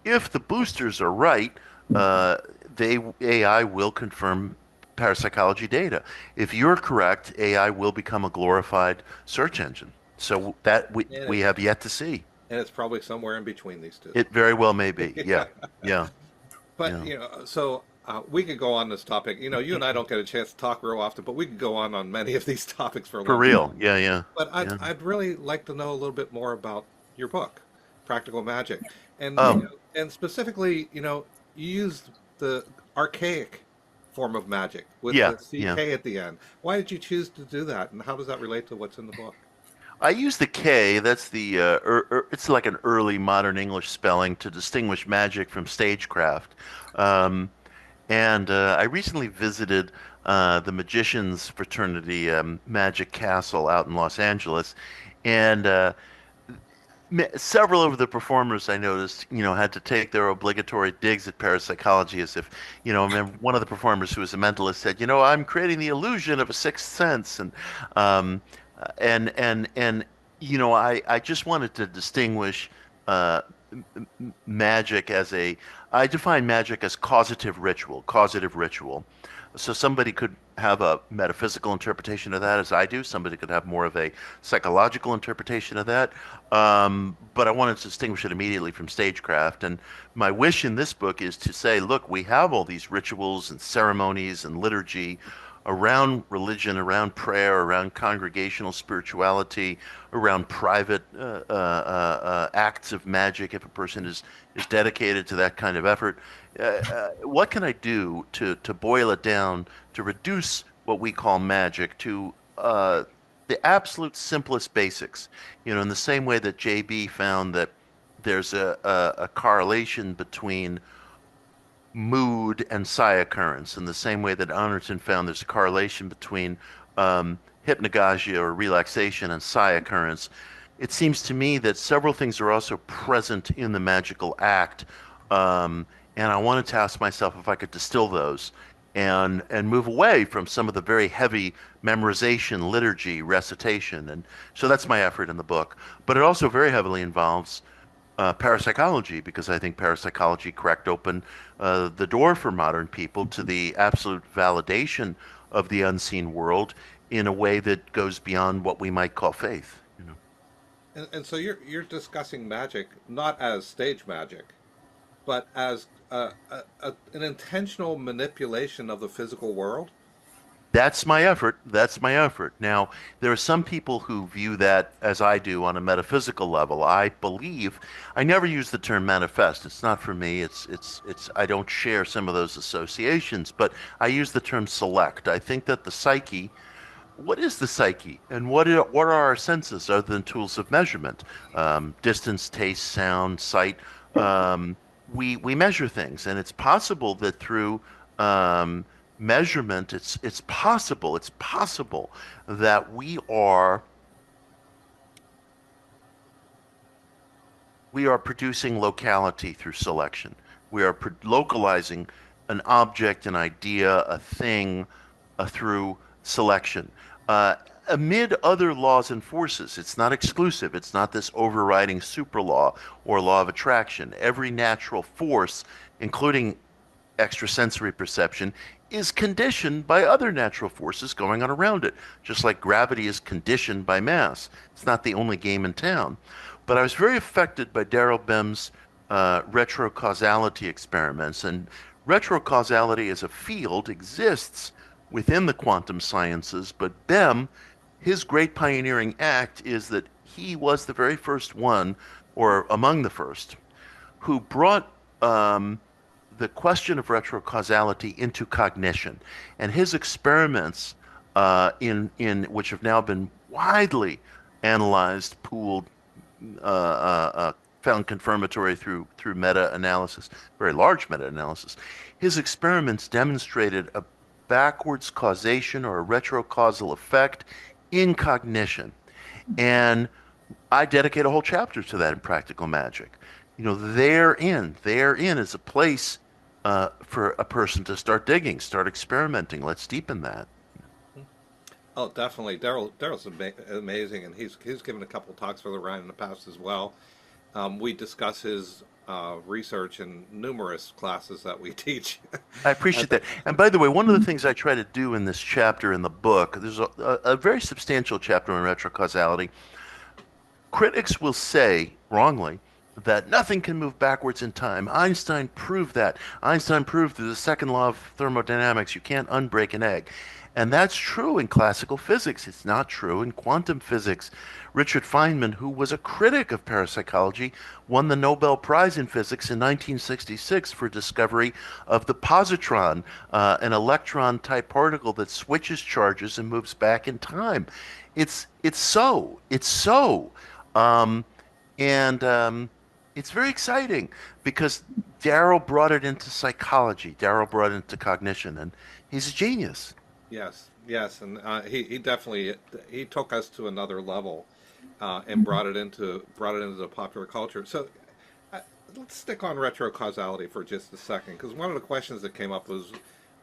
If the boosters are right, uh, AI will confirm parapsychology data. If you're correct, AI will become a glorified search engine. So that and we it's have yet to see. and it's probably somewhere in between these two. It very well may be. Yeah, yeah, But yeah. so we could go on this topic. You and I don't get a chance to talk real often, but we could go on many of these topics for a For long time. real. Yeah, yeah, But yeah. I'd really like to know a little bit more about your book, Practical Magic, and Oh, and specifically, you used the archaic form of magic with yeah, the yeah. CK at the end. Why did you choose to do that, and how does that relate to what's in the book? I use the K. That's it's like an early modern English spelling to distinguish magic from stagecraft. Um, and I recently visited the Magicians Fraternity Magic Castle out in Los Angeles, and Several of the performers I noticed, had to take their obligatory digs at parapsychology as if, I remember one of the performers who was a mentalist said, I'm creating the illusion of a sixth sense. Um, and I just wanted to distinguish uh, magic I define magic as causative ritual. So somebody could have a metaphysical interpretation of that as I do. Somebody could have more of a psychological interpretation of that. But I wanted to distinguish it immediately from stagecraft. And my wish in this book is to say, look, we have all these rituals and ceremonies and liturgy around religion, around prayer, around congregational spirituality, around private acts of magic if a person is dedicated to that kind of effort. What can I do to boil it down, to reduce what we call magic to the absolute simplest basics? In the same way that JB found that there's a correlation between mood and psi occurrence, in the same way that Honorton found there's a correlation between hypnagogia or relaxation and psi occurrence. It seems to me that several things are also present in the magical act, and I wanted to ask myself if I could distill those and move away from some of the very heavy memorization, liturgy, recitation, and so that's my effort in the book. But it also very heavily involves parapsychology, because I think parapsychology cracked open the door for modern people to the absolute validation of the unseen world in a way that goes beyond what we might call faith. And so you're discussing magic not as stage magic, but as an intentional manipulation of the physical world. That's my effort. That's my effort. Now, there are some people who view that as I do on a metaphysical level. I believe I never use the term manifest. It's not for me. It's I don't share some of those associations, but I use the term select. I think that the psyche, what is the psyche, and what are our senses other than tools of measurement? Distance, taste, sound, sight. Um, we measure things, and it's possible that through measurement, it's possible that we are producing locality through selection. We are localizing an object, an idea, a thing through selection. Amid other laws and forces, it's not exclusive. It's not this overriding super law or law of attraction. Every natural force, including extrasensory perception, is conditioned by other natural forces going on around it, just like gravity is conditioned by mass. It's not the only game in town. But I was very affected by Daryl Bem's retrocausality experiments. And retrocausality as a field exists within the quantum sciences, but Bem, his great pioneering act is that he was the very first one, or among the first, who brought the question of retrocausality into cognition. And his experiments, in which have now been widely analyzed, pooled, found confirmatory through meta-analysis, very large meta-analysis. His experiments demonstrated a backwards causation or a retrocausal effect in cognition. And I dedicate a whole chapter to that in Practical Magick. Therein is a place for a person to start digging, start experimenting. Let's deepen that. Oh, definitely. Daryl's amazing, and he's given a couple of talks for the Rhine in the past as well. We discuss his research in numerous classes that we teach. I At appreciate the, that. And by the way, one of the things I try to do in this chapter in the book, there's a very substantial chapter on retrocausality. Critics will say, wrongly, that nothing can move backwards in time. Einstein proved that. Einstein proved through the second law of thermodynamics you can't unbreak an egg. And that's true in classical physics. It's not true in quantum physics. Richard Feynman, who was a critic of parapsychology, won the Nobel Prize in Physics in 1966 for discovery of the positron, an electron-type particle that switches charges and moves back in time. It's so. Um, and it's very exciting because Darrow brought it into psychology. Darrow brought it into cognition, and he's a genius. yes, yes, and he definitely he took us to another level. and brought it into the popular culture. So uh, let's stick on retro causality for just a second, because one of the questions that came up was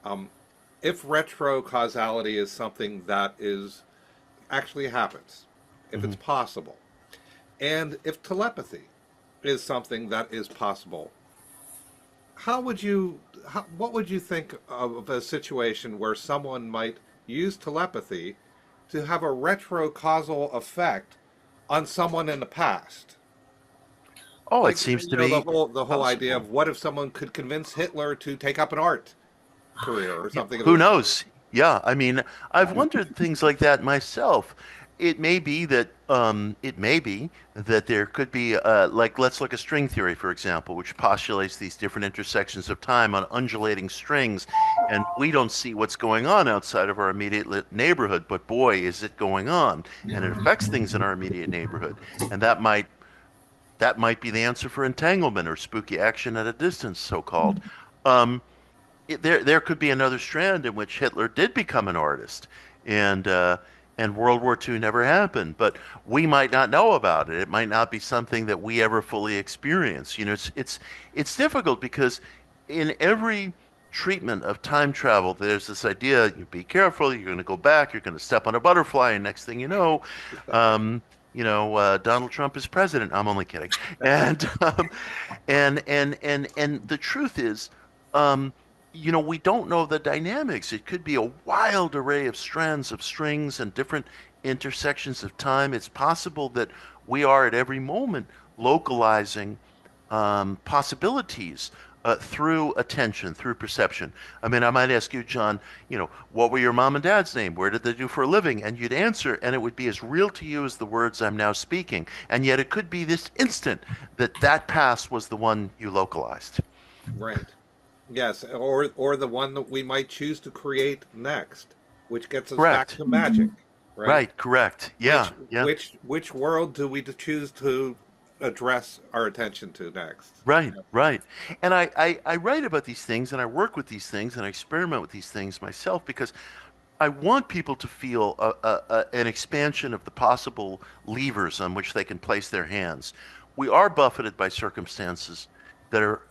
um, if retro causality is something that is actually happens, if Hmm. it's possible, and if telepathy is something that is possible. What would you think of a situation where someone might use telepathy to have a retrocausal effect on someone in the past? Oh, it Like, seems to be the whole idea possible. of what if someone could convince Hitler to take up an art career or Yeah, something of who this sort? knows? Yeah, I mean, I've wondered things like that myself. It may be that there could be like let's look at string theory, for example, which postulates these different intersections of time on undulating strings, and we don't see what's going on outside of our immediate neighborhood, but boy, is it going on, and it affects things in our immediate neighborhood, and that might be the answer for entanglement or spooky action at a distance, so called. Um, there could be another strand in which Hitler did become an artist, and uh, and World War II never happened. But we might not know about it. It might not be something that we ever fully experience. It's difficult because in every treatment of time travel, there's this idea: you be careful. You're going to go back. You're going to step on a butterfly, and next thing um, Donald Trump is president. I'm only kidding. And and the truth is, um, we don't know the dynamics. It could be a wild array of strands of strings and different intersections of time. It's possible that we are at every moment localizing possibilities through attention, through perception. I mean, I might ask you, John, what were your mom and dad's name? Where did they do for a living? And you'd answer, and it would be as real to you as the words I'm now speaking. And yet it could be this instant that past was the one you localized. Right. Yes, or the one that we might choose to create next, which gets us back Correct. to magic, right? Right, correct. Yeah, Which yeah. which world do we choose to address our attention to next? Right, right. And I write about these things and I work with these things and I experiment with these things myself because I want people to feel an expansion of the possible levers on which they can place their hands. We are buffeted by circumstances that are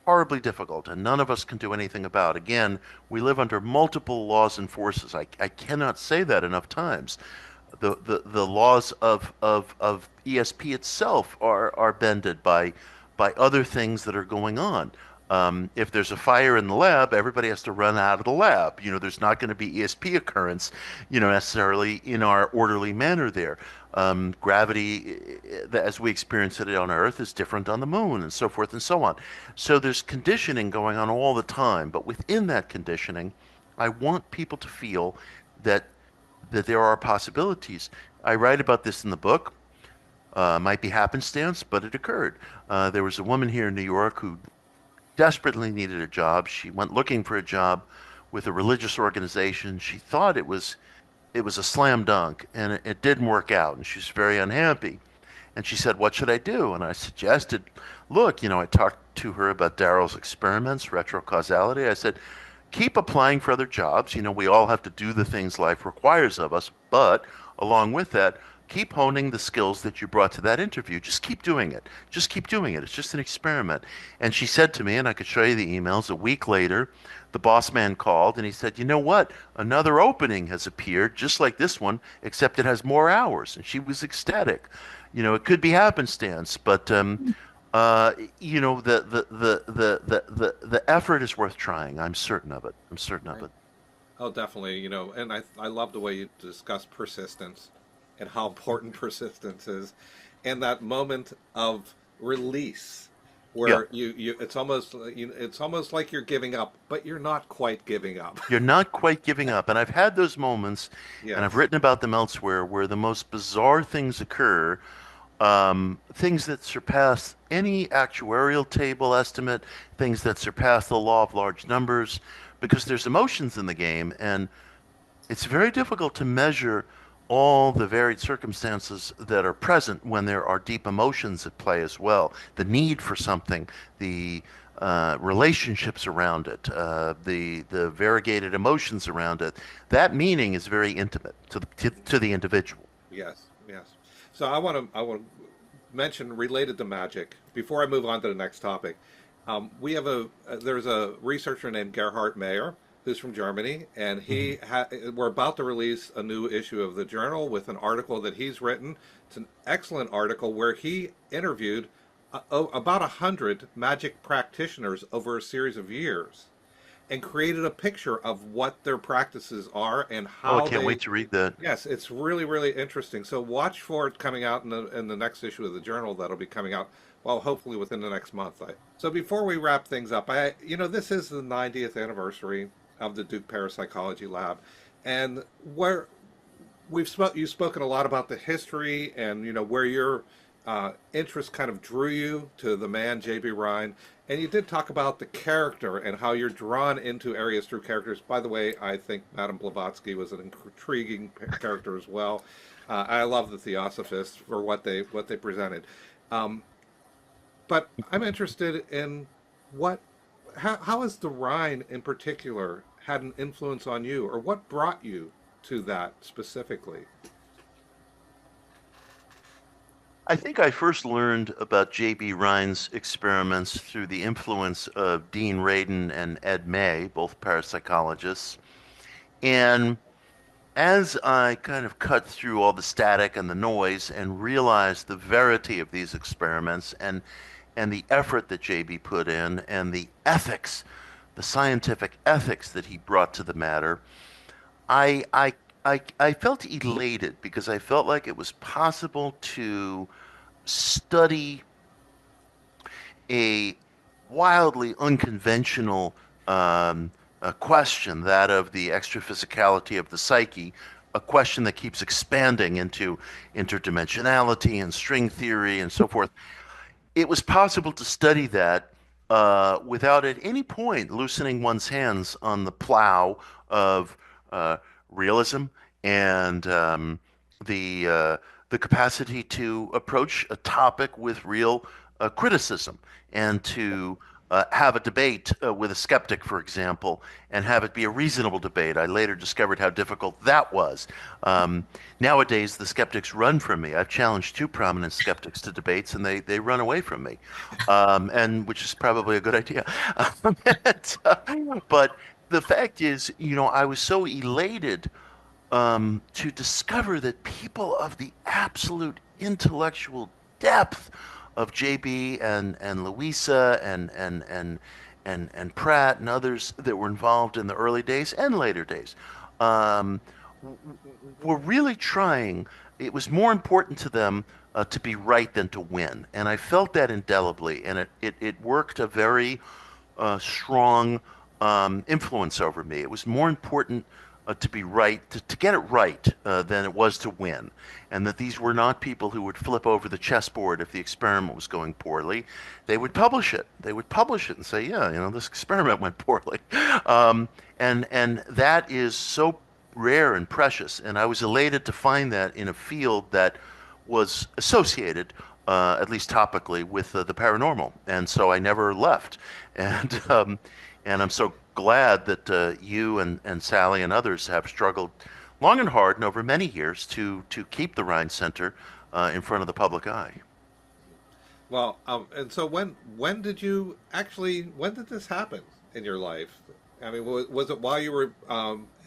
horribly difficult and none of us can do anything about. Again, we live under multiple laws and forces. I cannot say that enough times. The laws of ESP itself are bended by other things that are going on. If there's a fire in the lab, everybody has to run out of the lab. There's not going to be ESP occurrence, necessarily in our orderly manner there. Gravity, as we experience it on Earth, is different on the moon, and so forth and so on. So there's conditioning going on all the time. But within that conditioning, I want people to feel that there are possibilities. I write about this in the book. Might be happenstance, but it occurred. There was a woman here in New York who desperately needed a job. She went looking for a job with a religious organization. She thought it was a slam dunk, and it didn't work out, and she was very unhappy. And she said, "What should I do?" And I suggested, look, I talked to her about Darrell's experiments, retrocausality. I said, keep applying for other jobs. We all have to do the things life requires of us, but along with that, keep honing the skills that you brought to that interview. Just keep doing it. Just keep doing it. It's just an experiment. And she said to me, and I could show you the emails, a week later, the boss man called and he said, "You know what? Another opening has appeared, just like this one, except it has more hours." And she was ecstatic. It could be happenstance, but the effort is worth trying. I'm certain of it. I'm certain of Right. it. Oh, definitely. And I love the way you discuss persistence and how important persistence is, and that moment of release Yeah. where it's almost like you're giving up, but you're not quite giving up. You're not quite giving up. And I've had those moments, and I've Yes. written about them elsewhere, where the most bizarre things occur, things that surpass any actuarial table estimate, things that surpass the law of large numbers, because there's emotions in the game, and it's very difficult to measure all the varied circumstances that are present when there are deep emotions at play as well. The need for something, the relationships around it, the variegated emotions around it. That meaning is very intimate to the individual. Yes. Yes. So I want to mention related to magic before I move on to the next topic. We have there's a researcher named Gerhard Mayer who's from Germany, and we're about to release a new issue of the journal with an article that he's written. It's an excellent article where he interviewed about 100 magic practitioners over a series of years and created a picture of what their practices are and Oh, I how can't they. wait to read that. Yes, it's really, really interesting. So watch for it coming out in the next issue of the journal that'll be coming out, well, hopefully within the next month. So before we wrap things up, this is the 90th anniversary of the Duke Parapsychology Lab, and where you've spoken a lot about the history and where your interest kind of drew you to the man J.B. Rhine, and you did talk about the character and how you're drawn into areas through characters. By the way, I think Madame Blavatsky was an intriguing character as well. I love the Theosophists for what they presented, but I'm interested in what how has the Rhine in particular had an influence on you, or what brought you to that specifically? I think I first learned about J.B. Rhine's experiments through the influence of Dean Radin and Ed May, both parapsychologists. And as I kind of cut through all the static and the noise and realized the verity of these experiments and the effort that JB put in and the ethics, the scientific ethics that he brought to the matter, I I I felt elated because I felt like it was possible to study a wildly unconventional a question, that of the extraphysicality of the psyche, a question that keeps expanding into interdimensionality and string theory and so forth. It was possible to study that without at any point loosening one's hands on the plow of realism and the capacity to approach a topic with real criticism and to have a debate with a skeptic, for example, and have it be a reasonable debate. I later discovered how difficult that was. Nowadays, the skeptics run from me. I've challenged two prominent skeptics to debates, and they run away from me, and which is probably a good idea. But the fact is, I was so elated to discover that people of the absolute intellectual depth of JB and Louisa and Pratt and others that were involved in the early days and later days um, were really trying. It was more important to them to be right than to win, and I felt that indelibly, and it worked a very strong influence over me. It was more important to be right, to get it right, than it was to win. And that these were not people who would flip over the chessboard if the experiment was going poorly. They would publish it. They would publish it and say, yeah, this experiment went poorly. And that is so rare and precious. And I was elated to find that in a field that was associated, at least topically, with the paranormal. And so I never left. And I'm so glad that you and Sally and others have struggled long and hard and over many years to keep the Rhine Center in front of the public eye. Well, and so when did this happen in your life? I mean, was it while you were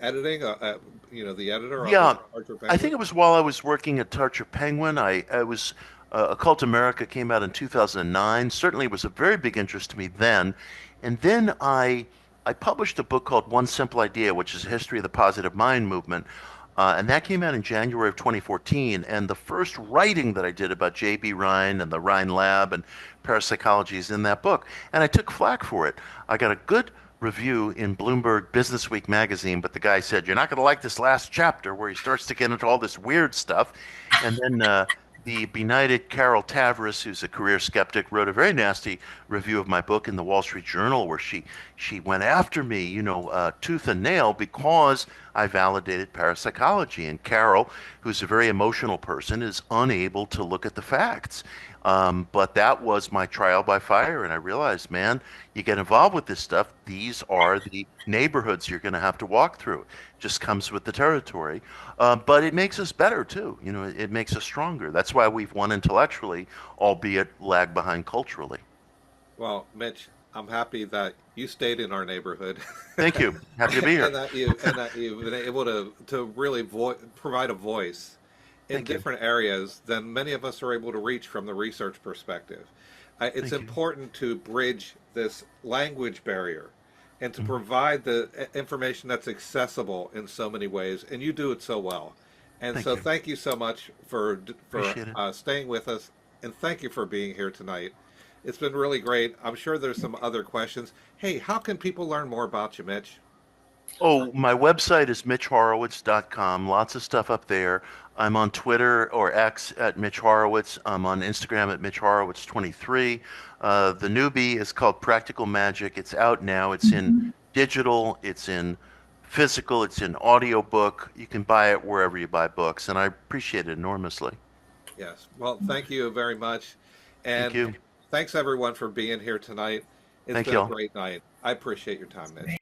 editing, the editor of Yeah, Archer I Penguin? think it was while I was working at Tarcher Penguin. I was Occult America came out in 2009. Certainly, it was a very big interest to me then. And then I published a book called One Simple Idea, which is a history of the positive mind movement. And that came out in January of 2014. And the first writing that I did about J.B. Rhine and the Rhine Lab and parapsychology is in that book. And I took flack for it. I got a good review in Bloomberg Businessweek magazine, but the guy said, "You're not going to like this last chapter where he starts to get into all this weird stuff." And then the benighted Carol Tavris, who's a career skeptic, wrote a very nasty review of my book in the Wall Street Journal, where she went after me, tooth and nail, because I validated parapsychology. And Carol, who's a very emotional person, is unable to look at the facts. But that was my trial by fire, and I realized, man, you get involved with this stuff. These are the neighborhoods you're going to have to walk through. It just comes with the territory, but it makes us better too. You know, it makes us stronger. That's why we've won intellectually, albeit lag behind culturally. Well, Mitch, I'm happy that you stayed in our neighborhood, Thank you. Happy to be here. and that you've been able to really provide a voice in Thank you. different areas than many of us are able to reach from the research perspective. It's Thank you. important to bridge this language barrier and to Mhm. provide the information that's accessible in so many ways, and you do it so well. And Thank so, you. thank you so much for Appreciate it. staying with us, and thank you for being here tonight. It's been really great. I'm sure there's some other questions. Hey, how can people learn more about you, Mitch? Oh, my website is mitchhorowitz.com. Lots of stuff up there. I'm on Twitter or X at Mitch Horowitz. I'm on Instagram at Mitch Horowitz 23. The newbie is called Practical Magick. It's out now. It's in digital, it's in physical, it's in audiobook. You can buy it wherever you buy books, and I appreciate it enormously. Yes. Well, thank you very much. Thank And you. thanks everyone for being here tonight. It's Thank been a you all. great night. I appreciate your time, Mitch.